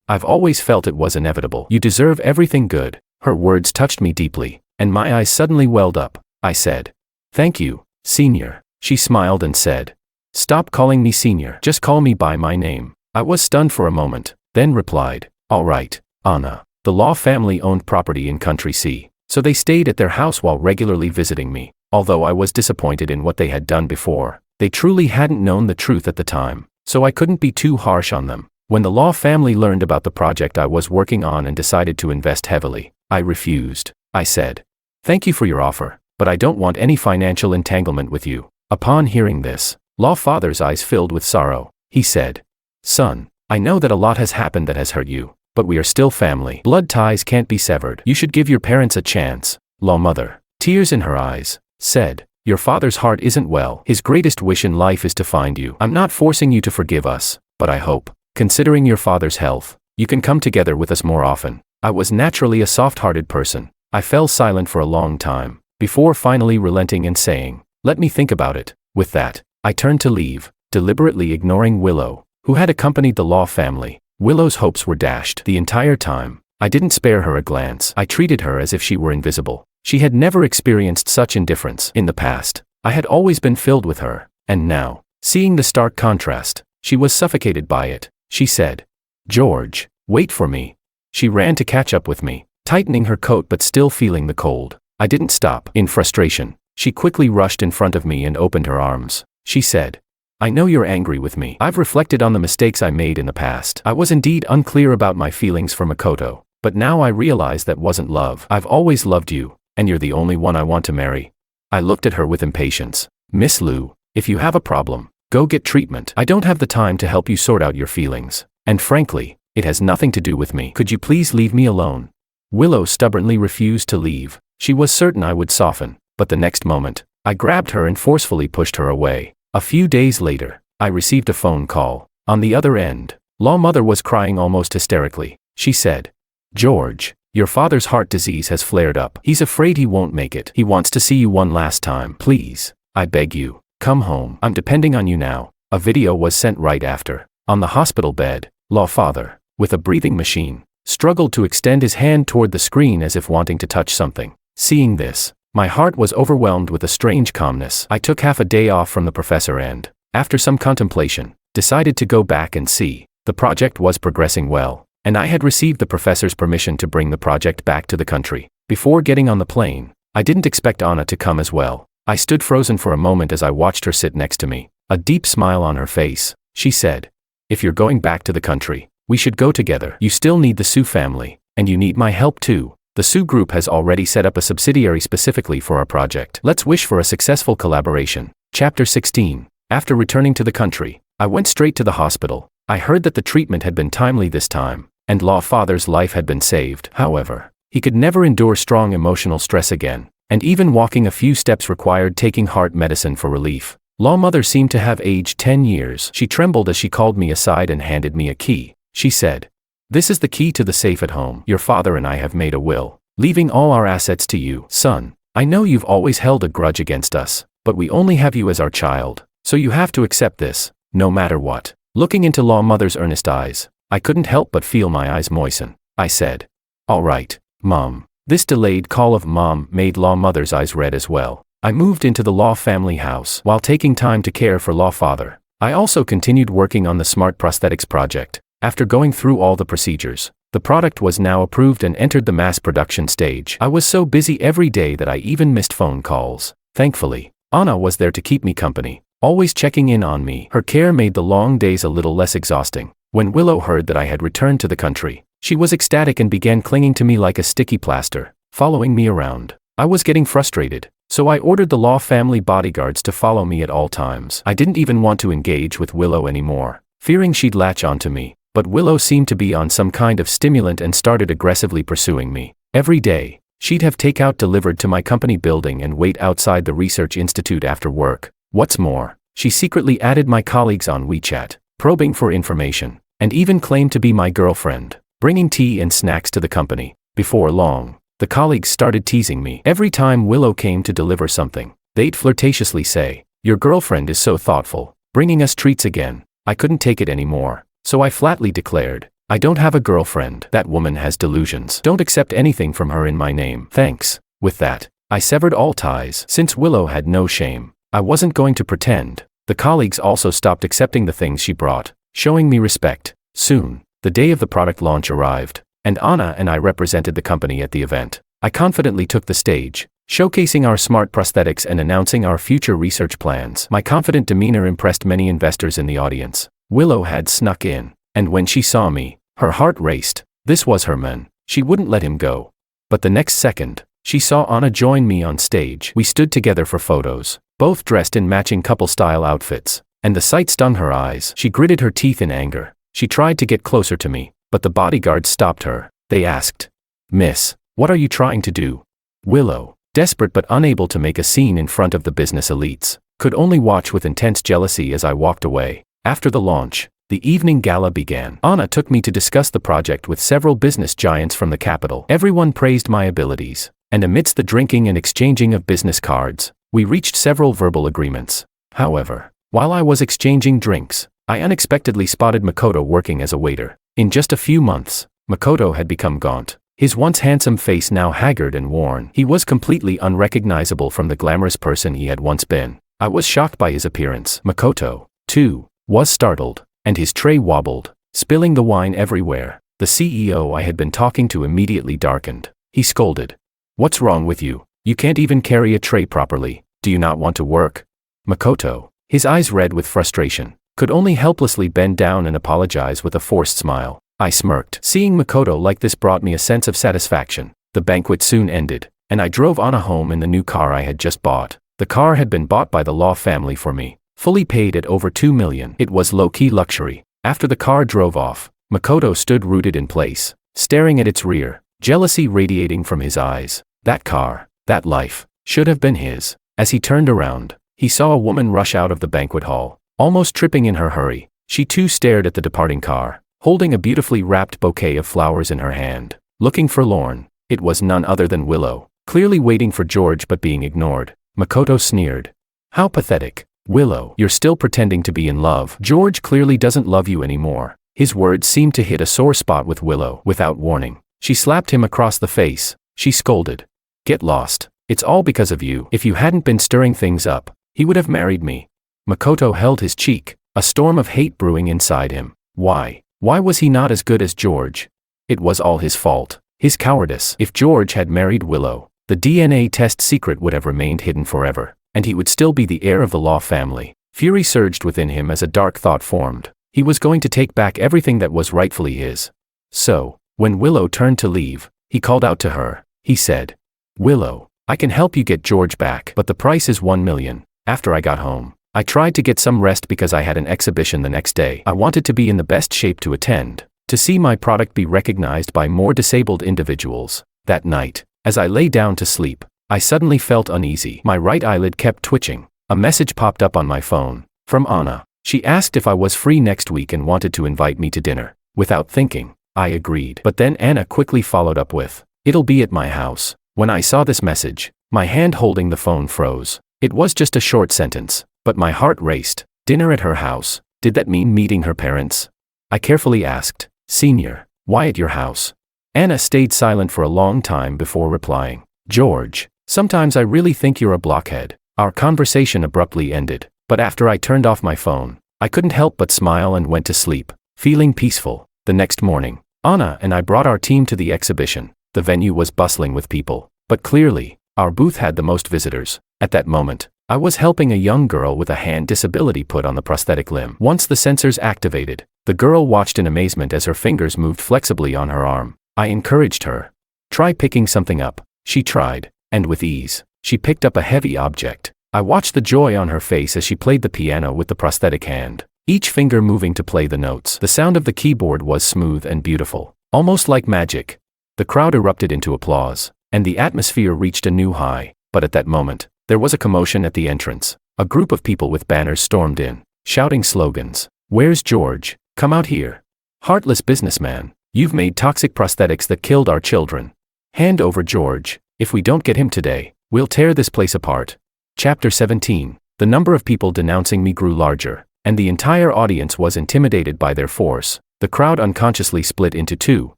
I've always felt it was inevitable. You deserve everything good. Her words touched me deeply, and my eyes suddenly welled up. I said, Thank you, Senior. She smiled and said, Stop calling me Senior. Just call me by my name. I was stunned for a moment, then replied, All right, Anna. The Law family owned property in Country C, so they stayed at their house while regularly visiting me. Although I was disappointed in what they had done before, they truly hadn't known the truth at the time, so I couldn't be too harsh on them. When the Law family learned about the project I was working on and decided to invest heavily, I refused. I said, Thank you for your offer, but I don't want any financial entanglement with you. Upon hearing this, Law father's eyes filled with sorrow. He said, Son, I know that a lot has happened that has hurt you, but we are still family. Blood ties can't be severed. You should give your parents a chance. Law mother, tears in her eyes, said, Your father's heart isn't well. His greatest wish in life is to find you. I'm not forcing you to forgive us, but I hope, considering your father's health, you can come together with us more often. I was naturally a soft-hearted person. I fell silent for a long time, before finally relenting and saying, Let me think about it. With that, I turned to leave, deliberately ignoring Willow, who had accompanied the Law family. Willow's hopes were dashed. The entire time, I didn't spare her a glance. I treated her as if she were invisible. She had never experienced such indifference. In the past, I had always been filled with her, and now, seeing the stark contrast, she was suffocated by it. She said, George, wait for me. She ran to catch up with me, tightening her coat but still feeling the cold. I didn't stop. In frustration, she quickly rushed in front of me and opened her arms. She said, I know you're angry with me. I've reflected on the mistakes I made in the past. I was indeed unclear about my feelings for Makoto, but now I realize that wasn't love. I've always loved you, and you're the only one I want to marry. I looked at her with impatience. Miss Liu, if you have a problem, go get treatment. I don't have the time to help you sort out your feelings, and frankly, it has nothing to do with me. Could you please leave me alone? Willow stubbornly refused to leave. She was certain I would soften, but the next moment, I grabbed her and forcefully pushed her away. A few days later, I received a phone call. On the other end, Law mother was crying almost hysterically. She said, George, your father's heart disease has flared up. He's afraid he won't make it. He wants to see you one last time. Please, I beg you, come home. I'm depending on you now. A video was sent right after. On the hospital bed, Law father, with a breathing machine, struggled to extend his hand toward the screen as if wanting to touch something. Seeing this, my heart was overwhelmed with a strange calmness. I took half a day off from the professor and, after some contemplation, decided to go back and see. The project was progressing well, and I had received the professor's permission to bring the project back to the country. Before getting on the plane, I didn't expect Anna to come as well. I stood frozen for a moment as I watched her sit next to me, a deep smile on her face. She said, If you're going back to the country, we should go together. You still need the Su family, and you need my help too. The Su group has already set up a subsidiary specifically for our project. Let's wish for a successful collaboration. Chapter 16. After returning to the country, I went straight to the hospital. I heard that the treatment had been timely this time, and Law father's life had been saved. However, he could never endure strong emotional stress again, and even walking a few steps required taking heart medicine for relief. Law mother seemed to have aged 10 years. She trembled as she called me aside and handed me a key. She said, This is the key to the safe at home. Your father and I have made a will, leaving all our assets to you. Son, I know you've always held a grudge against us, but we only have you as our child, so you have to accept this, no matter what. Looking into Law mother's earnest eyes, I couldn't help but feel my eyes moisten. I said, All right, Mom. This delayed call of Mom made Law mother's eyes red as well. I moved into the Law family house. While taking time to care for Law father, I also continued working on the smart prosthetics project. After going through all the procedures, the product was now approved and entered the mass production stage. I was so busy every day that I even missed phone calls. Thankfully, Anna was there to keep me company, always checking in on me. Her care made the long days a little less exhausting. When Willow heard that I had returned to the country, she was ecstatic and began clinging to me like a sticky plaster, following me around. I was getting frustrated, So I ordered the Law family bodyguards to follow me at all times. I didn't even want to engage with Willow anymore, fearing she'd latch onto me, but Willow seemed to be on some kind of stimulant and started aggressively pursuing me. Every day, she'd have takeout delivered to my company building and wait outside the research institute after work. What's more, she secretly added my colleagues on WeChat, probing for information, and even claimed to be my girlfriend, bringing tea and snacks to the company. Before long, the colleagues started teasing me. Every time Willow came to deliver something, they'd flirtatiously say, "Your girlfriend is so thoughtful, bringing us treats again." I couldn't take it anymore, so I flatly declared, "I don't have a girlfriend. That woman has delusions. Don't accept anything from her in my name. Thanks." With that, I severed all ties. Since Willow had no shame, I wasn't going to pretend. The colleagues also stopped accepting the things she brought, showing me respect. Soon, the day of the product launch arrived, and Anna and I represented the company at the event. I confidently took the stage, showcasing our smart prosthetics and announcing our future research plans. My confident demeanor impressed many investors in the audience. Willow had snuck in, and when she saw me, her heart raced. This was her man. She wouldn't let him go. But the next second, she saw Anna join me on stage. We stood together for photos, both dressed in matching couple-style outfits, and the sight stung her eyes. She gritted her teeth in anger. She tried to get closer to me, but the bodyguards stopped her. They asked, "Miss, what are you trying to do?" Willow, desperate but unable to make a scene in front of the business elites, could only watch with intense jealousy as I walked away. After the launch, the evening gala began. Anna took me to discuss the project with several business giants from the capital. Everyone praised my abilities, and amidst the drinking and exchanging of business cards, we reached several verbal agreements. However, while I was exchanging drinks, I unexpectedly spotted Makoto working as a waiter. In just a few months, Makoto had become gaunt, his once handsome face now haggard and worn. He was completely unrecognizable from the glamorous person he had once been. I was shocked by his appearance. Makoto, too, was startled, and his tray wobbled, spilling the wine everywhere. The CEO I had been talking to immediately darkened. He scolded, "What's wrong with you? You can't even carry a tray properly. Do you not want to work?" Makoto, his eyes red with frustration, could only helplessly bend down and apologize with a forced smile. I smirked. Seeing Makoto like this brought me a sense of satisfaction. The banquet soon ended, and I drove Anna home in the new car I had just bought. The car had been bought by the Law family for me, fully paid at over $2 million. It was low-key luxury. After the car drove off, Makoto stood rooted in place, staring at its rear, jealousy radiating from his eyes. That car, that life, should have been his. As he turned around, he saw a woman rush out of the banquet hall, almost tripping in her hurry. She too stared at the departing car, holding a beautifully wrapped bouquet of flowers in her hand. Looking forlorn, it was none other than Willow, clearly waiting for George but being ignored. Makoto sneered. "How pathetic. Willow, you're still pretending to be in love. George clearly doesn't love you anymore." His words seemed to hit a sore spot with Willow. Without warning, she slapped him across the face. She scolded, "Get lost. It's all because of you. If you hadn't been stirring things up, he would have married me." Makoto held his cheek, a storm of hate brewing inside him. Why was he not as good as George? It was all his fault, his cowardice. If George had married Willow, the DNA test secret would have remained hidden forever, and he would still be the heir of the Law family. Fury surged within him as a dark thought formed. He was going to take back everything that was rightfully his. So, when Willow turned to leave, he called out to her. He said, "Willow, I can help you get George back, but the price is $1 million. After I got home, I tried to get some rest because I had an exhibition the next day. I wanted to be in the best shape to attend, to see my product be recognized by more disabled individuals. That night, as I lay down to sleep, I suddenly felt uneasy. My right eyelid kept twitching. A message popped up on my phone, from Anna. She asked if I was free next week and wanted to invite me to dinner. Without thinking, I agreed. But then Anna quickly followed up with, "It'll be at my house." When I saw this message, my hand holding the phone froze. It was just a short sentence, but my heart raced. Dinner at her house? Did that mean meeting her parents? I carefully asked, "Senior, why at your house?" Anna stayed silent for a long time before replying, "George, sometimes I really think you're a blockhead." Our conversation abruptly ended, but after I turned off my phone, I couldn't help but smile and went to sleep, feeling peaceful. The next morning, Anna and I brought our team to the exhibition. The venue was bustling with people, but clearly, our booth had the most visitors. At that moment, I was helping a young girl with a hand disability put on the prosthetic limb. Once the sensors activated, the girl watched in amazement as her fingers moved flexibly on her arm. I encouraged her. "Try picking something up." She tried, and with ease. She picked up a heavy object. I watched the joy on her face as she played the piano with the prosthetic hand, each finger moving to play the notes. The sound of the keyboard was smooth and beautiful, almost like magic. The crowd erupted into applause, and the atmosphere reached a new high. But at that moment, there was a commotion at the entrance. A group of people with banners stormed in, shouting slogans. "Where's George? Come out here. Heartless businessman, you've made toxic prosthetics that killed our children. Hand over George. If we don't get him today, we'll tear this place apart." Chapter 17. The number of people denouncing me grew larger, and the entire audience was intimidated by their force. The crowd unconsciously split into two,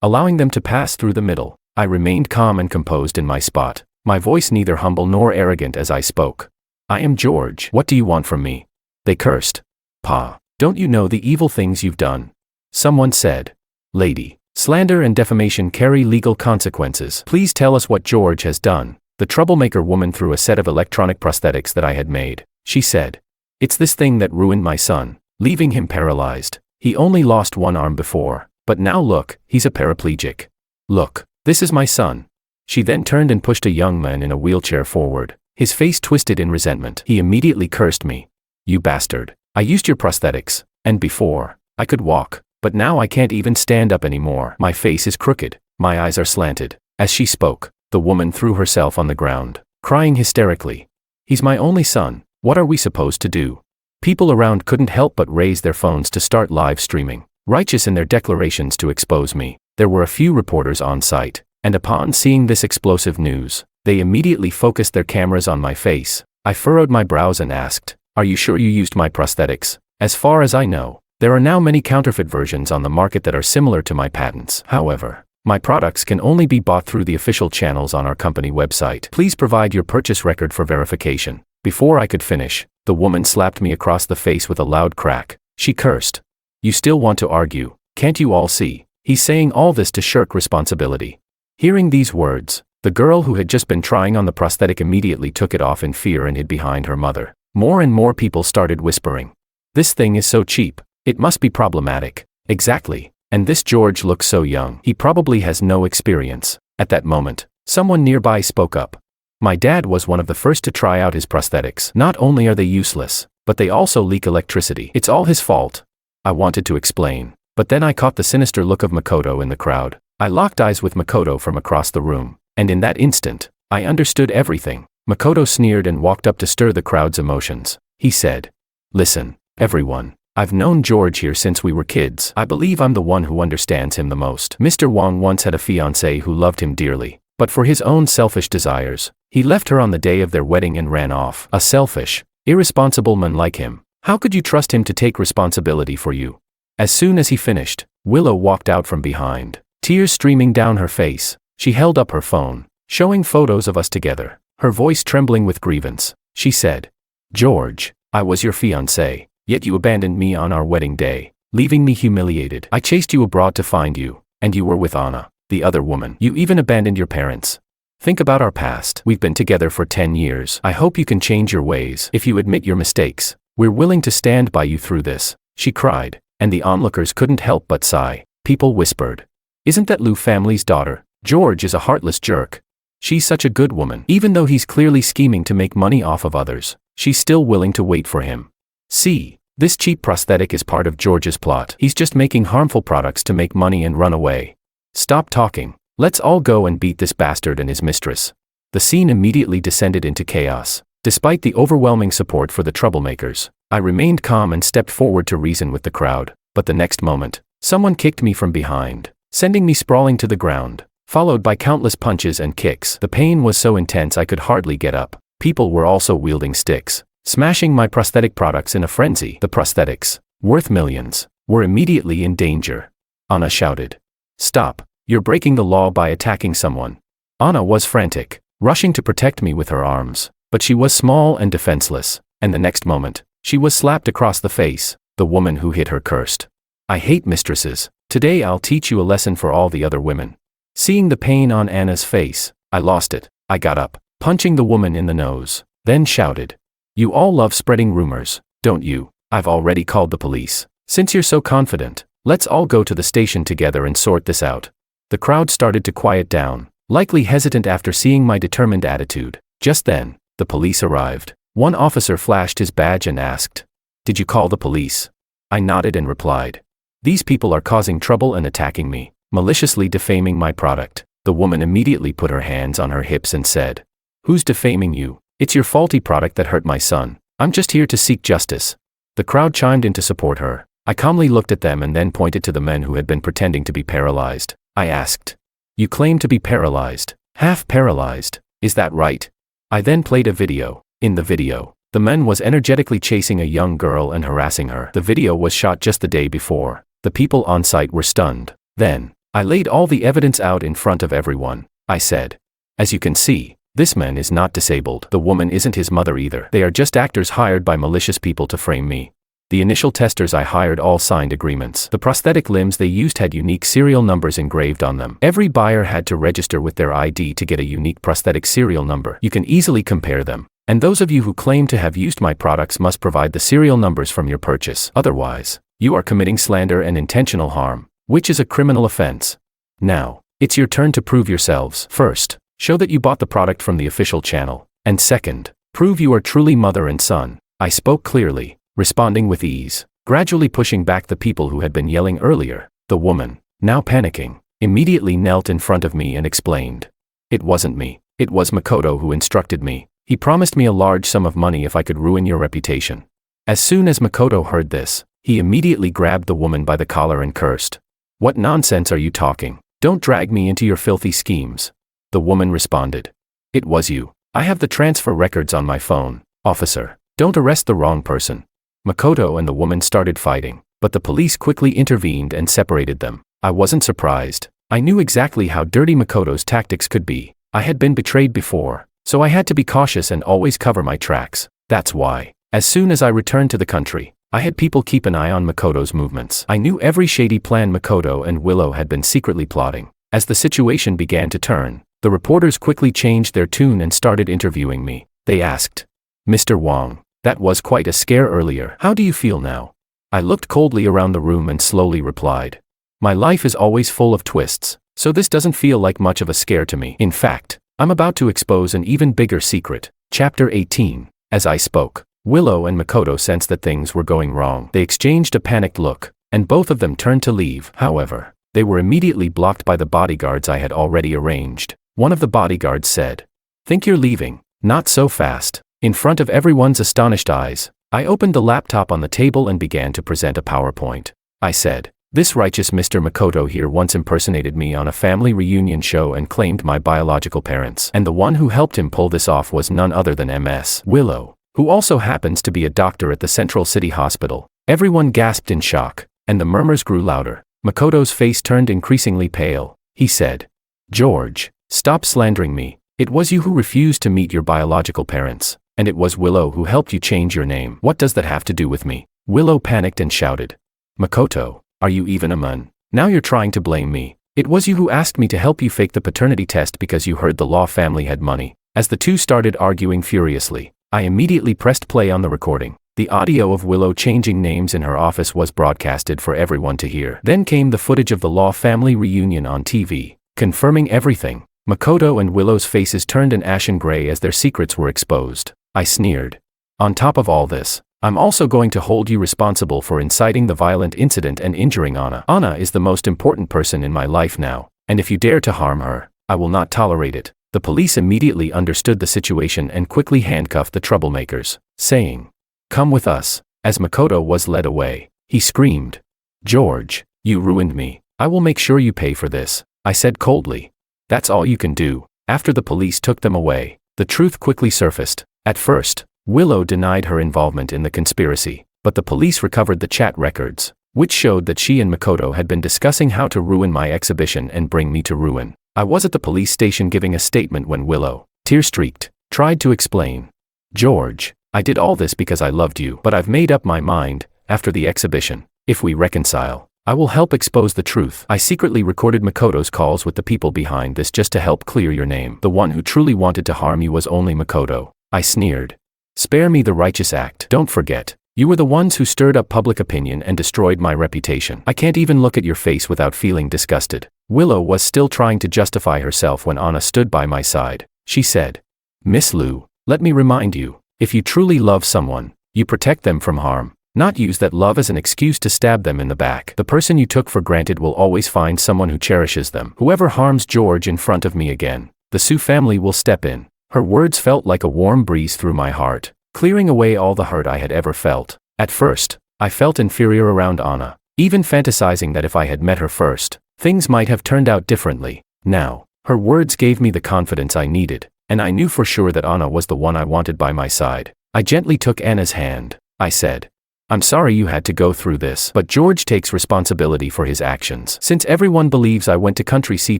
allowing them to pass through the middle. I remained calm and composed in my spot, my voice neither humble nor arrogant as I spoke. "I am George. What do you want from me?" They cursed. "Pa, don't you know the evil things you've done?" Someone said. "Lady, slander and defamation carry legal consequences. Please tell us what George has done." The troublemaker woman threw a set of electronic prosthetics that I had made. She said, "It's this thing that ruined my son, leaving him paralyzed. He only lost one arm before, but now look, he's a paraplegic. Look, this is my son." She then turned and pushed a young man in a wheelchair forward, his face twisted in resentment. He immediately cursed me. "You bastard. I used your prosthetics, and before, I could walk, but now I can't even stand up anymore. My face is crooked, my eyes are slanted." As she spoke, the woman threw herself on the ground, crying hysterically. "He's my only son. What are we supposed to do?" People around couldn't help but raise their phones to start live streaming, righteous in their declarations to expose me. There were a few reporters on site, and upon seeing this explosive news, they immediately focused their cameras on my face. I furrowed my brows and asked, "Are you sure you used my prosthetics?" As far as I know, there are now many counterfeit versions on the market that are similar to my patents. However, my products can only be bought through the official channels on our company website. Please provide your purchase record for verification. Before I could finish, the woman slapped me across the face with a loud crack. She cursed. "You still want to argue? Can't you all see? He's saying all this to shirk responsibility." Hearing these words, the girl who had just been trying on the prosthetic immediately took it off in fear and hid behind her mother. More and more people started whispering, "This thing is so cheap. It must be problematic." Exactly. And this George looks so young. He probably has no experience. At that moment, someone nearby spoke up. "My dad was one of the first to try out his prosthetics. Not only are they useless, but they also leak electricity. It's all his fault." I wanted to explain, but then I caught the sinister look of Makoto in the crowd. I locked eyes with Makoto from across the room, and in that instant, I understood everything. Makoto sneered and walked up to stir the crowd's emotions. He said, "Listen, everyone. I've known George here since we were kids. I believe I'm the one who understands him the most. Mr. Wong once had a fiancée who loved him dearly, but for his own selfish desires, he left her on the day of their wedding and ran off. A selfish, irresponsible man like him. How could you trust him to take responsibility for you?" As soon as he finished, Willow walked out from behind, tears streaming down her face. She held up her phone, showing photos of us together, her voice trembling with grievance. She said, "George, I was your fiancé. Yet you abandoned me on our wedding day, leaving me humiliated. I chased you abroad to find you, and you were with Anna, the other woman. You even abandoned your parents. Think about our past. We've been together for 10 years. I hope you can change your ways. If you admit your mistakes, we're willing to stand by you through this." She cried, and the onlookers couldn't help but sigh. People whispered, "Isn't that Liu family's daughter? George is a heartless jerk. She's such a good woman. Even though he's clearly scheming to make money off of others, she's still willing to wait for him. See, this cheap prosthetic is part of George's plot. He's just making harmful products to make money and run away. Stop talking. Let's all go and beat this bastard and his mistress." The scene immediately descended into chaos. Despite the overwhelming support for the troublemakers, I remained calm and stepped forward to reason with the crowd. But the next moment, someone kicked me from behind, sending me sprawling to the ground, followed by countless punches and kicks. The pain was so intense I could hardly get up. People were also wielding sticks, smashing my prosthetic products in a frenzy. The prosthetics, worth millions, were immediately in danger. Anna shouted, "Stop, you're breaking the law by attacking someone." Anna was frantic, rushing to protect me with her arms, but she was small and defenseless, and the next moment, she was slapped across the face. The woman who hit her cursed, "I hate mistresses. Today I'll teach you a lesson for all the other women." Seeing the pain on Anna's face, I lost it. I got up, punching the woman in the nose, then shouted, "You all love spreading rumors, don't you? I've already called the police. Since you're so confident, let's all go to the station together and sort this out." The crowd started to quiet down, likely hesitant after seeing my determined attitude. Just then, the police arrived. One officer flashed his badge and asked, "Did you call the police?" I nodded and replied, "These people are causing trouble and attacking me, maliciously defaming my product." The woman immediately put her hands on her hips and said, "Who's defaming you? It's your faulty product that hurt my son. I'm just here to seek justice." The crowd chimed in to support her. I calmly looked at them and then pointed to the men who had been pretending to be paralyzed. I asked, "You claim to be paralyzed, half paralyzed, is that right?" I then played a video. In the video, the man was energetically chasing a young girl and harassing her. The video was shot just the day before. The people on site were stunned. Then, I laid all the evidence out in front of everyone. I said, "As you can see, this man is not disabled. The woman isn't his mother either. They are just actors hired by malicious people to frame me." The initial testers I hired all signed agreements. The prosthetic limbs they used had unique serial numbers engraved on them. Every buyer had to register with their ID to get a unique prosthetic serial number. You can easily compare them. And those of you who claim to have used my products must provide the serial numbers from your purchase. Otherwise, you are committing slander and intentional harm, which is a criminal offense. Now, it's your turn to prove yourselves. First, show that you bought the product from the official channel. And second, prove you are truly mother and son. I spoke clearly, responding with ease, gradually pushing back the people who had been yelling earlier. The woman, now panicking, immediately knelt in front of me and explained, "It wasn't me. It was Makoto who instructed me. He promised me a large sum of money if I could ruin your reputation." As soon as Makoto heard this, he immediately grabbed the woman by the collar and cursed, "What nonsense are you talking? Don't drag me into your filthy schemes." The woman responded, "It was you. I have the transfer records on my phone. Officer, don't arrest the wrong person." Makoto and the woman started fighting, but the police quickly intervened and separated them. I wasn't surprised. I knew exactly how dirty Makoto's tactics could be. I had been betrayed before, so I had to be cautious and always cover my tracks. That's why, as soon as I returned to the country, I had people keep an eye on Makoto's movements. I knew every shady plan Makoto and Willow had been secretly plotting. As the situation began to turn, the reporters quickly changed their tune and started interviewing me. They asked, "Mr. Wong, that was quite a scare earlier. How do you feel now?" I looked coldly around the room and slowly replied, "My life is always full of twists, so this doesn't feel like much of a scare to me. In fact, I'm about to expose an even bigger secret." Chapter 18. As I spoke, Willow and Makoto sensed that things were going wrong. They exchanged a panicked look, and both of them turned to leave. However, they were immediately blocked by the bodyguards I had already arranged. One of the bodyguards said, "Think you're leaving? Not so fast." In front of everyone's astonished eyes, I opened the laptop on the table and began to present a PowerPoint. I said, "This righteous Mr. Makoto here once impersonated me on a family reunion show and claimed my biological parents. And the one who helped him pull this off was none other than Ms. Willow, who also happens to be a doctor at the Central City Hospital." Everyone gasped in shock, and the murmurs grew louder. Makoto's face turned increasingly pale. He said, "George, stop slandering me. It was you who refused to meet your biological parents, and it was Willow who helped you change your name. What does that have to do with me?" Willow panicked and shouted, "Makoto, are you even a man? Now you're trying to blame me. It was you who asked me to help you fake the paternity test because you heard the Law family had money." As the two started arguing furiously, I immediately pressed play on the recording. The audio of Willow changing names in her office was broadcasted for everyone to hear. Then came the footage of the Law family reunion on TV, confirming everything. Makoto and Willow's faces turned an ashen gray as their secrets were exposed. I sneered. "On top of all this, I'm also going to hold you responsible for inciting the violent incident and injuring Anna. Anna is the most important person in my life now, and if you dare to harm her, I will not tolerate it." The police immediately understood the situation and quickly handcuffed the troublemakers, saying, "Come with us." As Makoto was led away, he screamed, "George, you ruined me. I will make sure you pay for this," I said coldly. "That's all you can do." After the police took them away, the truth quickly surfaced. At first, Willow denied her involvement in the conspiracy, but the police recovered the chat records, which showed that she and Makoto had been discussing how to ruin my exhibition and bring me to ruin. I was at the police station giving a statement when Willow, tear-streaked, tried to explain. "George, I did all this because I loved you, but I've made up my mind. After the exhibition, if we reconcile, I will help expose the truth. I secretly recorded Makoto's calls with the people behind this just to help clear your name. The one who truly wanted to harm you was only Makoto." I sneered. "Spare me the righteous act. Don't forget, you were the ones who stirred up public opinion and destroyed my reputation. I can't even look at your face without feeling disgusted." Willow was still trying to justify herself when Anna stood by my side. She said, Miss Liu, let me remind you, if you truly love someone, you protect them from harm, not use that love as an excuse to stab them in the back. The person you took for granted will always find someone who cherishes them. Whoever harms George in front of me again, the Su family will step in. Her words felt like a warm breeze through my heart, clearing away all the hurt I had ever felt. At first, I felt inferior around Anna, even fantasizing that if I had met her first, things might have turned out differently. Now, her words gave me the confidence I needed, and I knew for sure that Anna was the one I wanted by my side. I gently took Anna's hand. I said, "I'm sorry you had to go through this, but George takes responsibility for his actions. Since everyone believes I went to country C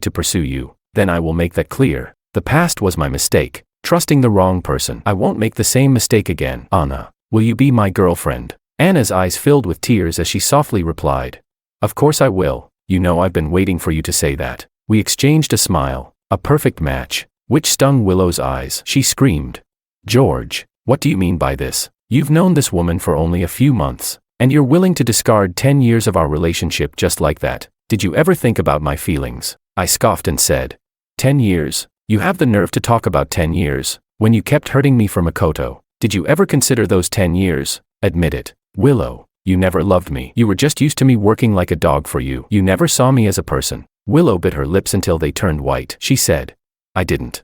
to pursue you, then I will make that clear. The past was my mistake, trusting the wrong person. I won't make the same mistake again. Anna, will you be my girlfriend?" Anna's eyes filled with tears as she softly replied, "Of course I will. You know I've been waiting for you to say that." We exchanged a smile, a perfect match, which stung Willow's eyes. She screamed, "George, what do you mean by this? You've known this woman for only a few months, and you're willing to discard 10 years of our relationship just like that. Did you ever think about my feelings?" I scoffed and said, 10 years? You have the nerve to talk about 10 years, when you kept hurting me for Makoto. Did you ever consider those 10 years? Admit it. Willow, you never loved me. You were just used to me working like a dog for you. You never saw me as a person. Willow bit her lips until they turned white. She said, "I didn't.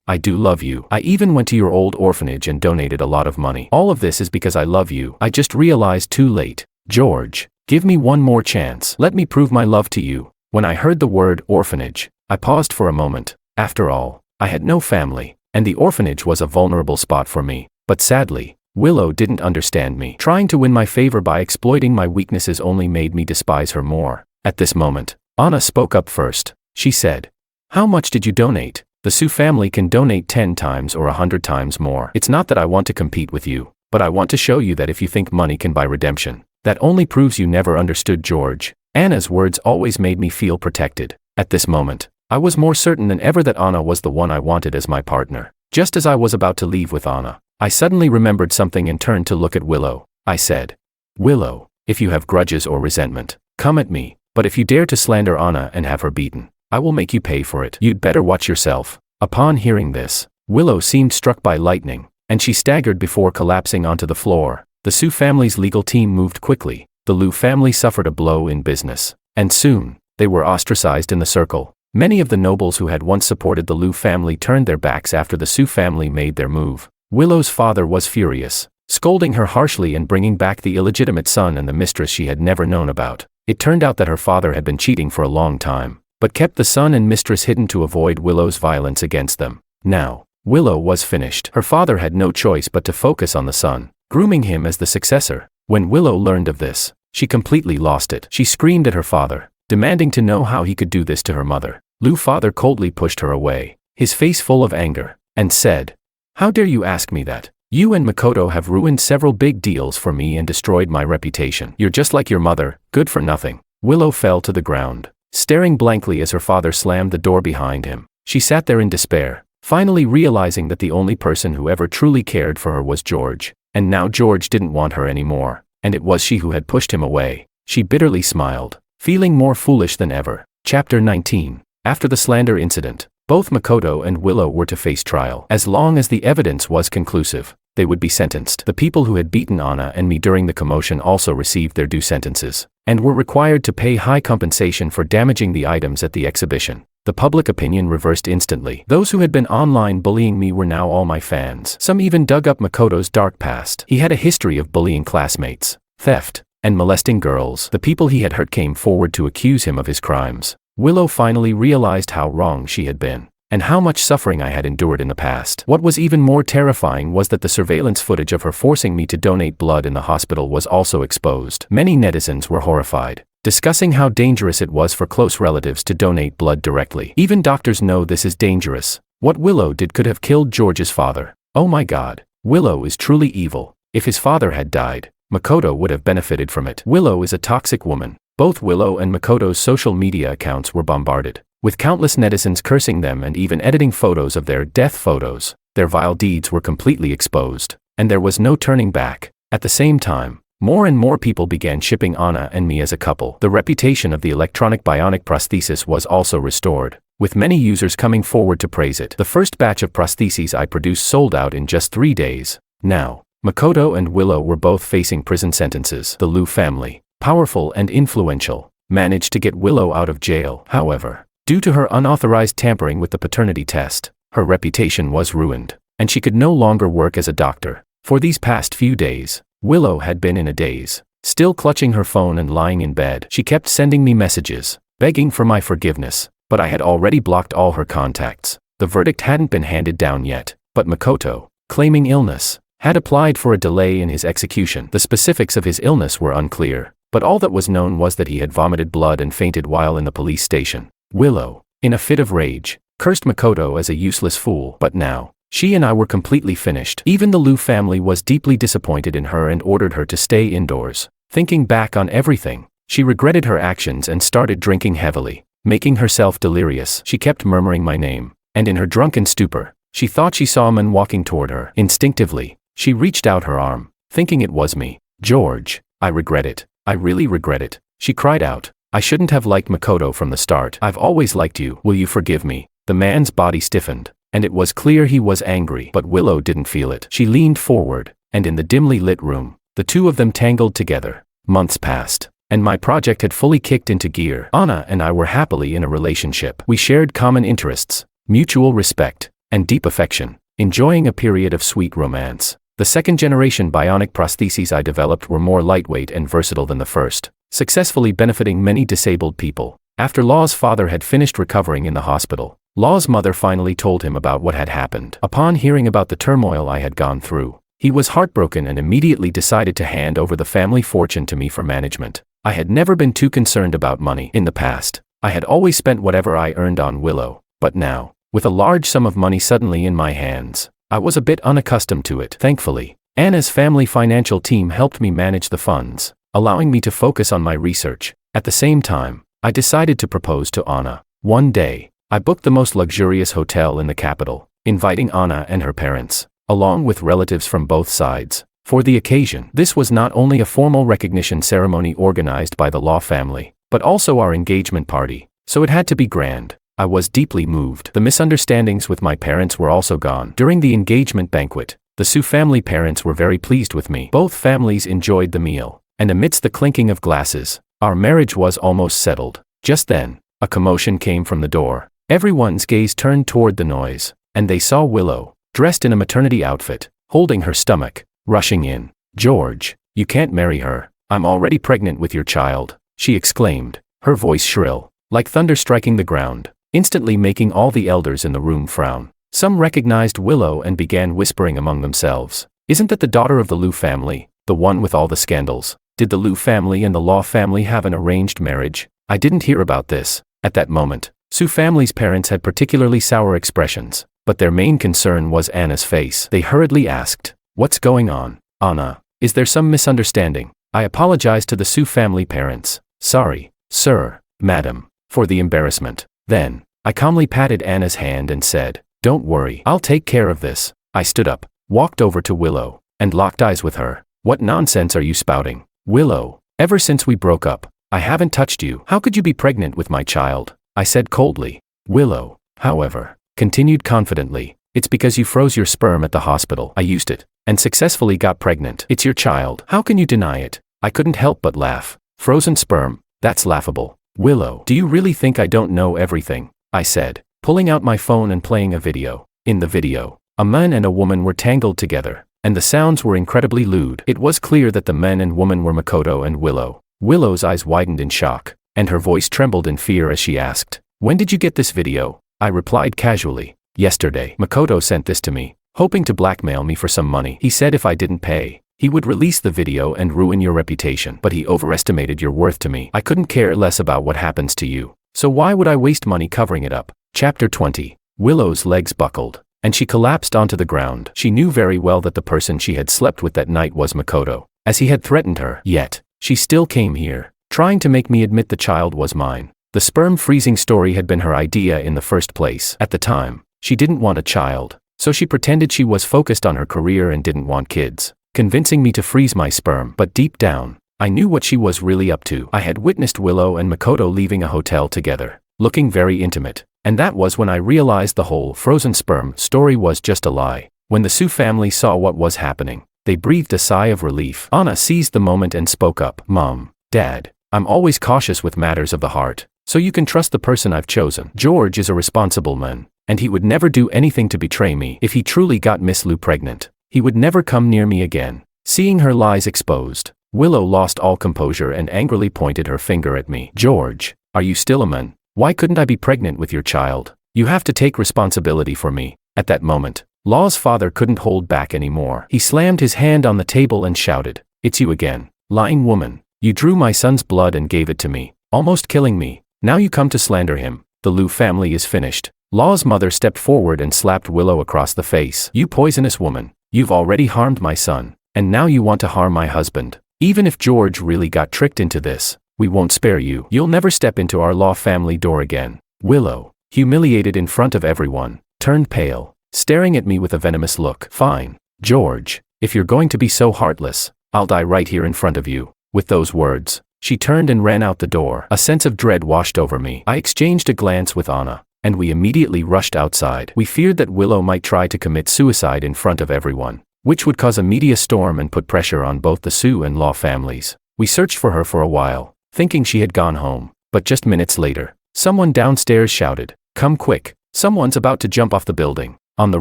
I do love you. I even went to your old orphanage and donated a lot of money. All of this is because I love you. I just realized too late. George, give me one more chance. Let me prove my love to you." When I heard the word orphanage, I paused for a moment. After all, I had no family, and the orphanage was a vulnerable spot for me. But sadly, Willow didn't understand me. Trying to win my favor by exploiting my weaknesses only made me despise her more. At this moment, Anna spoke up first. She said, "How much did you donate?" "The Su family can donate 10 times or 100 times more. It's not that I want to compete with you, but I want to show you that if you think money can buy redemption, that only proves you never understood George." Anna's words always made me feel protected. At this moment, I was more certain than ever that Anna was the one I wanted as my partner. Just as I was about to leave with Anna, I suddenly remembered something and turned to look at Willow. I said, "Willow, if you have grudges or resentment, come at me, but if you dare to slander Anna and have her beaten, I will make you pay for it. You'd better watch yourself." Upon hearing this, Willow seemed struck by lightning, and she staggered before collapsing onto the floor. The Su family's legal team moved quickly. The Liu family suffered a blow in business, and soon, they were ostracized in the circle. Many of the nobles who had once supported the Liu family turned their backs after the Su family made their move. Willow's father was furious, scolding her harshly and bringing back the illegitimate son and the mistress she had never known about. It turned out that her father had been cheating for a long time, but kept the son and mistress hidden to avoid Willow's violence against them. Now, Willow was finished. Her father had no choice but to focus on the son, grooming him as the successor. When Willow learned of this, she completely lost it. She screamed at her father, demanding to know how he could do this to her mother. Liu's father coldly pushed her away, his face full of anger, and said, "How dare you ask me that? You and Makoto have ruined several big deals for me and destroyed my reputation. You're just like your mother, good for nothing." Willow fell to the ground, staring blankly as her father slammed the door behind him. She sat there in despair, finally realizing that the only person who ever truly cared for her was George, and now George didn't want her anymore, and it was she who had pushed him away. She bitterly smiled, feeling more foolish than ever. Chapter 19. After the slander incident, both Makoto and Willow were to face trial. As long as the evidence was conclusive, they would be sentenced. The people who had beaten Anna and me during the commotion also received their due sentences, and were required to pay high compensation for damaging the items at the exhibition. The public opinion reversed instantly. Those who had been online bullying me were now all my fans. Some even dug up Makoto's dark past. He had a history of bullying classmates, theft, and molesting girls. The people he had hurt came forward to accuse him of his crimes. Willow finally realized how wrong she had been, and how much suffering I had endured in the past. What was even more terrifying was that the surveillance footage of her forcing me to donate blood in the hospital was also exposed. Many netizens were horrified, discussing how dangerous it was for close relatives to donate blood directly. Even doctors know this is dangerous. What Willow did could have killed George's father. Oh my God, Willow is truly evil. If his father had died, Makoto would have benefited from it. Willow is a toxic woman. Both Willow and Makoto's social media accounts were bombarded, with countless netizens cursing them and even editing photos of their death photos. Their vile deeds were completely exposed, and there was no turning back. At the same time, More and more people began shipping Anna and me as a couple. The reputation of the electronic bionic prosthesis was also restored, with many users coming forward to praise it. The first batch of prostheses I produced sold out in just 3 days. Now, Makoto and Willow were both facing prison sentences. The Liu family, powerful and influential, managed to get Willow out of jail. However, due to her unauthorized tampering with the paternity test, her reputation was ruined, and she could no longer work as a doctor. For these past few days, Willow had been in a daze, still clutching her phone and lying in bed. She kept sending me messages, begging for my forgiveness, but I had already blocked all her contacts. The verdict hadn't been handed down yet, but Makoto, claiming illness, had applied for a delay in his execution. The specifics of his illness were unclear, but all that was known was that he had vomited blood and fainted while in the police station. Willow, in a fit of rage, cursed Makoto as a useless fool. But now, she and I were completely finished. Even the Liu family was deeply disappointed in her and ordered her to stay indoors. Thinking back on everything, she regretted her actions and started drinking heavily, making herself delirious. She kept murmuring my name, and in her drunken stupor, she thought she saw a man walking toward her. Instinctively, she reached out her arm, thinking it was me. George, I regret it. I really regret it. She cried out. I shouldn't have liked Makoto from the start. I've always liked you. Will you forgive me? The man's body stiffened, and it was clear he was angry. But Willow didn't feel it. She leaned forward, and in the dimly lit room, the two of them tangled together. Months passed, and my project had fully kicked into gear. Anna and I were happily in a relationship. We shared common interests, mutual respect, and deep affection, enjoying a period of sweet romance. The second-generation bionic prostheses I developed were more lightweight and versatile than the first, successfully benefiting many disabled people. After Law's father had finished recovering in the hospital, Law's mother finally told him about what had happened. Upon hearing about the turmoil I had gone through, he was heartbroken and immediately decided to hand over the family fortune to me for management. I had never been too concerned about money. In the past, I had always spent whatever I earned on Willow, but now, with a large sum of money suddenly in my hands, I was a bit unaccustomed to it. Thankfully, Anna's family financial team helped me manage the funds, allowing me to focus on my research. At the same time, I decided to propose to Anna. One day, I booked the most luxurious hotel in the capital, inviting Anna and her parents, along with relatives from both sides, for the occasion. This was not only a formal recognition ceremony organized by the Law family, but also our engagement party, so it had to be grand. I was deeply moved. The misunderstandings with my parents were also gone. During the engagement banquet, the Su family parents were very pleased with me. Both families enjoyed the meal, and amidst the clinking of glasses, our marriage was almost settled. Just then, a commotion came from the door. Everyone's gaze turned toward the noise, and they saw Willow, dressed in a maternity outfit, holding her stomach, rushing in. George, you can't marry her. I'm already pregnant with your child, she exclaimed, her voice shrill, like thunder striking the ground, instantly making all the elders in the room frown. Some recognized Willow and began whispering among themselves. Isn't that the daughter of the Liu family, the one with all the scandals? Did the Liu family and the Law family have an arranged marriage? I didn't hear about this. At that moment, Su family's parents had particularly sour expressions, but their main concern was Anna's face. They hurriedly asked, "What's going on, Anna? Is there some misunderstanding?" I apologized to the Su family parents. "Sorry, sir, madam, for the embarrassment." Then, I calmly patted Anna's hand and said, "Don't worry, I'll take care of this." I stood up, walked over to Willow, and locked eyes with her. "What nonsense are you spouting, Willow? Ever since we broke up, I haven't touched you. How could you be pregnant with my child?" I said coldly. Willow, however, continued confidently, "It's because you froze your sperm at the hospital. I used it, and successfully got pregnant. It's your child. How can you deny it?" I couldn't help but laugh. "Frozen sperm? That's laughable. Willow, do you really think I don't know everything?" I said, pulling out my phone and playing a video. In the video, a man and a woman were tangled together, and the sounds were incredibly lewd. It was clear that the man and woman were Makoto and Willow. Willow's eyes widened in shock, and her voice trembled in fear as she asked, "When did you get this video?" I replied casually, "Yesterday. Makoto sent this to me, hoping to blackmail me for some money. He said if I didn't pay, he would release the video and ruin your reputation. But he overestimated your worth to me. I couldn't care less about what happens to you, so why would I waste money covering it up?" Chapter 20. Willow's legs buckled, and she collapsed onto the ground. She knew very well that the person she had slept with that night was Makoto, as he had threatened her. Yet, she still came here, trying to make me admit the child was mine. The sperm freezing story had been her idea in the first place. At the time, she didn't want a child, so she pretended she was focused on her career and didn't want kids. convincing me to freeze my sperm. But deep down, I knew what she was really up to. I had witnessed Willow and Makoto leaving a hotel together, looking very intimate. And that was when I realized the whole frozen sperm story was just a lie. When the Su family saw what was happening, they breathed a sigh of relief. Anna seized the moment and spoke up. Mom, Dad, I'm always cautious with matters of the heart, so you can trust the person I've chosen. George is a responsible man, and he would never do anything to betray me. If he truly got Miss Lu pregnant, he would never come near me again. Seeing her lies exposed, Willow lost all composure and angrily pointed her finger at me. George, are you still a man? Why couldn't I be pregnant with your child? You have to take responsibility for me. At that moment, Law's father couldn't hold back anymore. He slammed his hand on the table and shouted, "It's you again, lying woman. You drew my son's blood and gave it to me, almost killing me. Now you come to slander him. The Lu family is finished." Law's mother stepped forward and slapped Willow across the face. "You poisonous woman. You've already harmed my son, and now you want to harm my husband. Even if George really got tricked into this, we won't spare you. You'll never step into our Law family door again." Willow, humiliated in front of everyone, turned pale, staring at me with a venomous look. "Fine, George, if you're going to be so heartless, I'll die right here in front of you." With those words, she turned and ran out the door. A sense of dread washed over me. I exchanged a glance with Anna, and we immediately rushed outside. We feared that Willow might try to commit suicide in front of everyone, which would cause a media storm and put pressure on both the Su and Law families. We searched for her for a while, thinking she had gone home, but just minutes later, someone downstairs shouted, "Come quick, someone's about to jump off the building." On the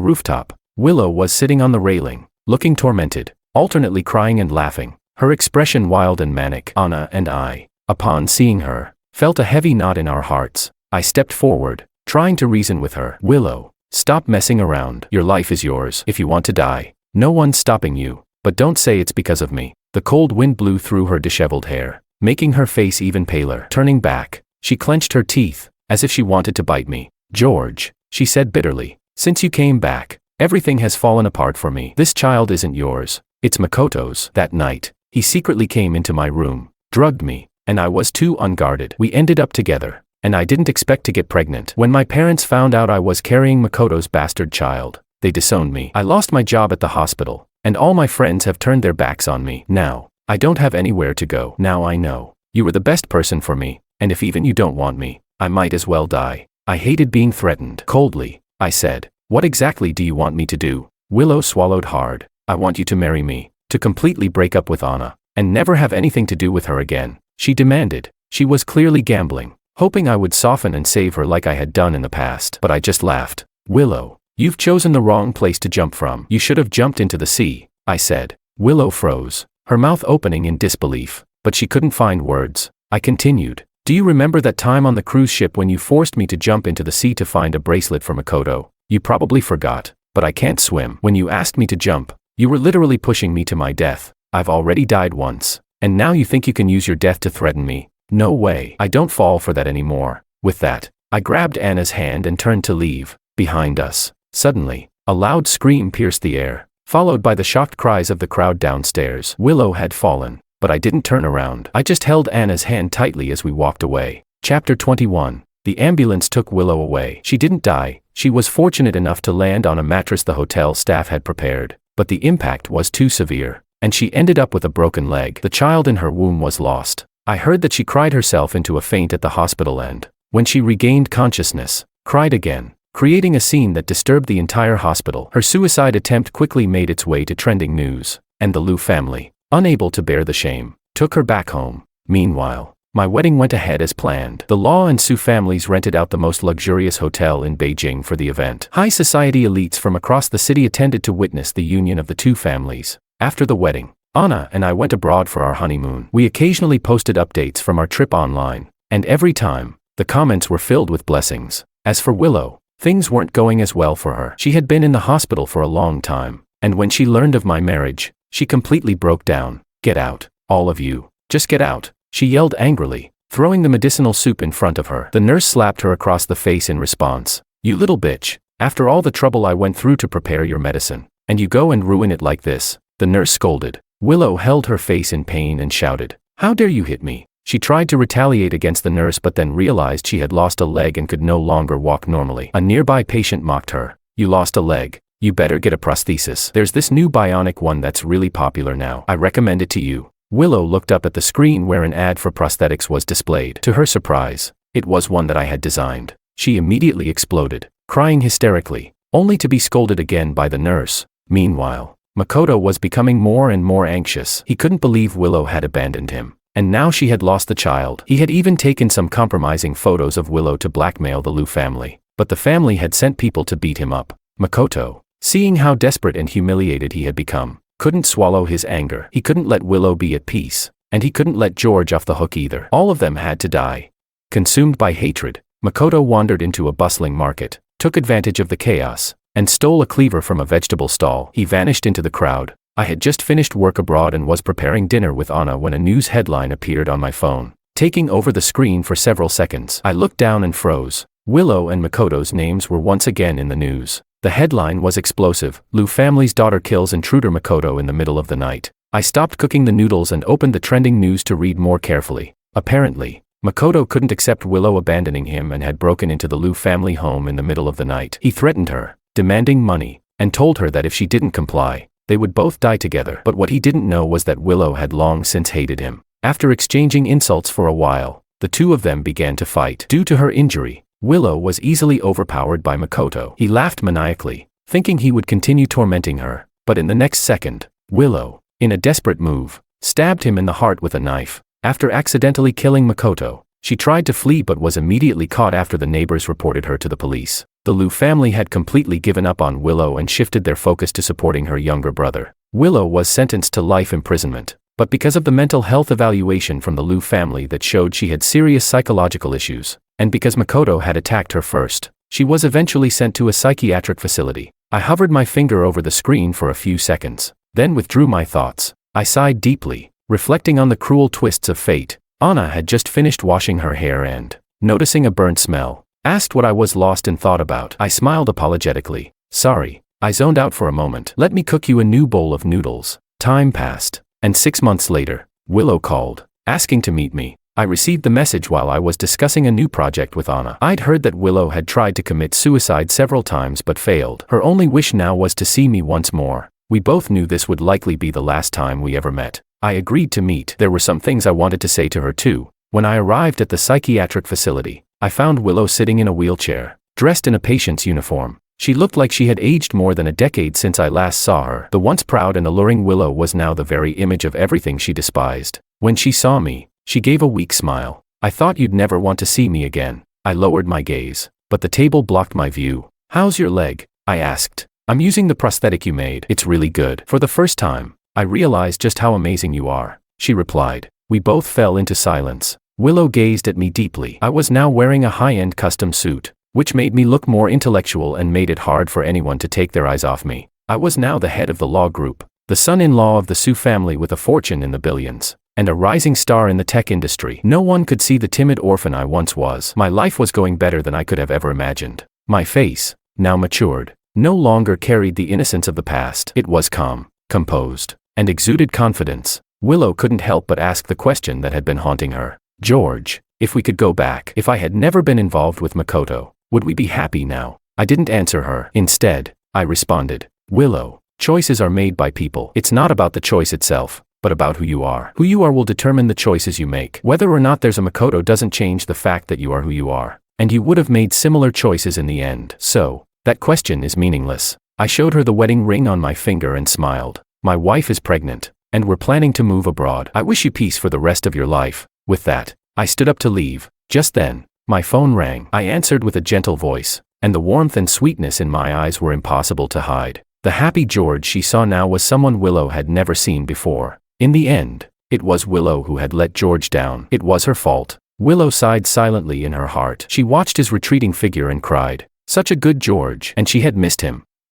rooftop, Willow was sitting on the railing, looking tormented, alternately crying and laughing, her expression wild and manic. Anna and I, upon seeing her, felt a heavy knot in our hearts. I stepped forward, trying to reason with her. "Willow, stop messing around. Your life is yours. If you want to die, no one's stopping you, but don't say it's because of me." The cold wind blew through her disheveled hair, making her face even paler. Turning back, she clenched her teeth, as if she wanted to bite me. "George," she said bitterly, "since you came back, everything has fallen apart for me. This child isn't yours, it's Makoto's." That night, he secretly came into my room, drugged me, and I was too unguarded. We ended up together, and I didn't expect to get pregnant. When my parents found out I was carrying Makoto's bastard child, they disowned me. I lost my job at the hospital, and all my friends have turned their backs on me. Now, I don't have anywhere to go. Now I know, you were the best person for me, and if even you don't want me, I might as well die. I hated being threatened. Coldly, I said, "What exactly do you want me to do?" Willow swallowed hard. "I want you to marry me, to completely break up with Anna, and never have anything to do with her again," she demanded. She was clearly gambling, hoping I would soften and save her like I had done in the past. But I just laughed. "Willow, you've chosen the wrong place to jump from. You should have jumped into the sea," I said. Willow froze, her mouth opening in disbelief, but she couldn't find words. I continued, "Do you remember that time on the cruise ship when you forced me to jump into the sea to find a bracelet for Makoto? You probably forgot, but I can't swim. When you asked me to jump, you were literally pushing me to my death. I've already died once, and now you think you can use your death to threaten me? No way. I don't fall for that anymore." With that, I grabbed Anna's hand and turned to leave. Behind us, suddenly, a loud scream pierced the air, followed by the shocked cries of the crowd downstairs. Willow had fallen, but I didn't turn around. I just held Anna's hand tightly as we walked away. Chapter 21. The ambulance took Willow away. She didn't die. She was fortunate enough to land on a mattress the hotel staff had prepared, but the impact was too severe, and she ended up with a broken leg. The child in her womb was lost. I heard that she cried herself into a faint at the hospital and, when she regained consciousness, cried again, creating a scene that disturbed the entire hospital. Her suicide attempt quickly made its way to trending news, and the Lu family, unable to bear the shame, took her back home. Meanwhile, my wedding went ahead as planned. The Law and Su families rented out the most luxurious hotel in Beijing for the event. High society elites from across the city attended to witness the union of the two families. After the wedding, Anna and I went abroad for our honeymoon. We occasionally posted updates from our trip online, and every time, the comments were filled with blessings. As for Willow, things weren't going as well for her. She had been in the hospital for a long time, and when she learned of my marriage, she completely broke down. "Get out, all of you. Just get out," she yelled angrily, throwing the medicinal soup in front of her. The nurse slapped her across the face in response. "You little bitch, after all the trouble I went through to prepare your medicine, and you go and ruin it like this," the nurse scolded. Willow held her face in pain and shouted, "How dare you hit me?" She tried to retaliate against the nurse but then realized she had lost a leg and could no longer walk normally. A nearby patient mocked her. "You lost a leg. You better get a prosthesis. There's this new bionic one that's really popular now. I recommend it to you. Willow looked up at the screen where an ad for prosthetics was displayed. To her surprise, it was one that I had designed. She immediately exploded, crying hysterically, only to be scolded again by the nurse. Meanwhile, Makoto was becoming more and more anxious. He couldn't believe Willow had abandoned him. And now she had lost the child. He had even taken some compromising photos of Willow to blackmail the Liu family. But the family had sent people to beat him up. Makoto, seeing how desperate and humiliated he had become, couldn't swallow his anger. He couldn't let Willow be at peace. And he couldn't let George off the hook either. All of them had to die. Consumed by hatred, Makoto wandered into a bustling market, took advantage of the chaos, and stole a cleaver from a vegetable stall. He vanished into the crowd. I had just finished work abroad and was preparing dinner with Anna when a news headline appeared on my phone, taking over the screen for several seconds. I looked down and froze. Willow and Makoto's names were once again in the news. The headline was explosive. Liu family's daughter kills intruder Makoto in the middle of the night. I stopped cooking the noodles and opened the trending news to read more carefully. Apparently, Makoto couldn't accept Willow abandoning him and had broken into the Liu family home in the middle of the night. He threatened her, demanding money, and told her that if she didn't comply, they would both die together. But what he didn't know was that Willow had long since hated him. After exchanging insults for a while, the two of them began to fight. Due to her injury, Willow was easily overpowered by Makoto. He laughed maniacally, thinking he would continue tormenting her. But in the next second, Willow, in a desperate move, stabbed him in the heart with a knife. After accidentally killing Makoto, she tried to flee but was immediately caught after the neighbors reported her to the police. The Liu family had completely given up on Willow and shifted their focus to supporting her younger brother. Willow was sentenced to life imprisonment, but because of the mental health evaluation from the Liu family that showed she had serious psychological issues, and because Makoto had attacked her first, she was eventually sent to a psychiatric facility. I hovered my finger over the screen for a few seconds, then withdrew my thoughts. I sighed deeply, reflecting on the cruel twists of fate. Anna had just finished washing her hair and, noticing a burnt smell, asked what I was lost in thought about. I smiled apologetically. Sorry, I zoned out for a moment. Let me cook you a new bowl of noodles. Time passed, and 6 months later, Willow called, asking to meet me. I received the message while I was discussing a new project with Anna. I'd heard that Willow had tried to commit suicide several times but failed. Her only wish now was to see me once more. We both knew this would likely be the last time we ever met. I agreed to meet. There were some things I wanted to say to her too. When I arrived at the psychiatric facility, I found Willow sitting in a wheelchair, dressed in a patient's uniform. She looked like she had aged more than a decade since I last saw her. The once proud and alluring Willow was now the very image of everything she despised. When she saw me, she gave a weak smile. I thought you'd never want to see me again. I lowered my gaze, but the table blocked my view. How's your leg? I asked. I'm using the prosthetic you made. It's really good. For the first time, I realized just how amazing you are, she replied. We both fell into silence. Willow gazed at me deeply. I was now wearing a high-end custom suit, which made me look more intellectual and made it hard for anyone to take their eyes off me. I was now the head of the law group, the son-in-law of the Su family with a fortune in the billions, and a rising star in the tech industry. No one could see the timid orphan I once was. My life was going better than I could have ever imagined. My face, now matured, no longer carried the innocence of the past. It was calm, composed, and exuded confidence. Willow couldn't help but ask the question that had been haunting her. George, if we could go back, if I had never been involved with Makoto, would we be happy now? I didn't answer her. Instead, I responded, Willow, choices are made by people. It's not about the choice itself, but about who you are. Who you are will determine the choices you make. Whether or not there's a Makoto doesn't change the fact that you are who you are, and you would have made similar choices in the end. So, that question is meaningless. I showed her the wedding ring on my finger and smiled. My wife is pregnant, and we're planning to move abroad. I wish you peace for the rest of your life. With that, I stood up to leave. Just then, my phone rang. I answered with a gentle voice, and the warmth and sweetness in my eyes were impossible to hide. The happy George she saw now was someone Willow had never seen before. In the end, it was Willow who had let George down. It was her fault. Willow sighed silently in her heart. She watched his retreating figure and cried, such a good George, and she had missed him.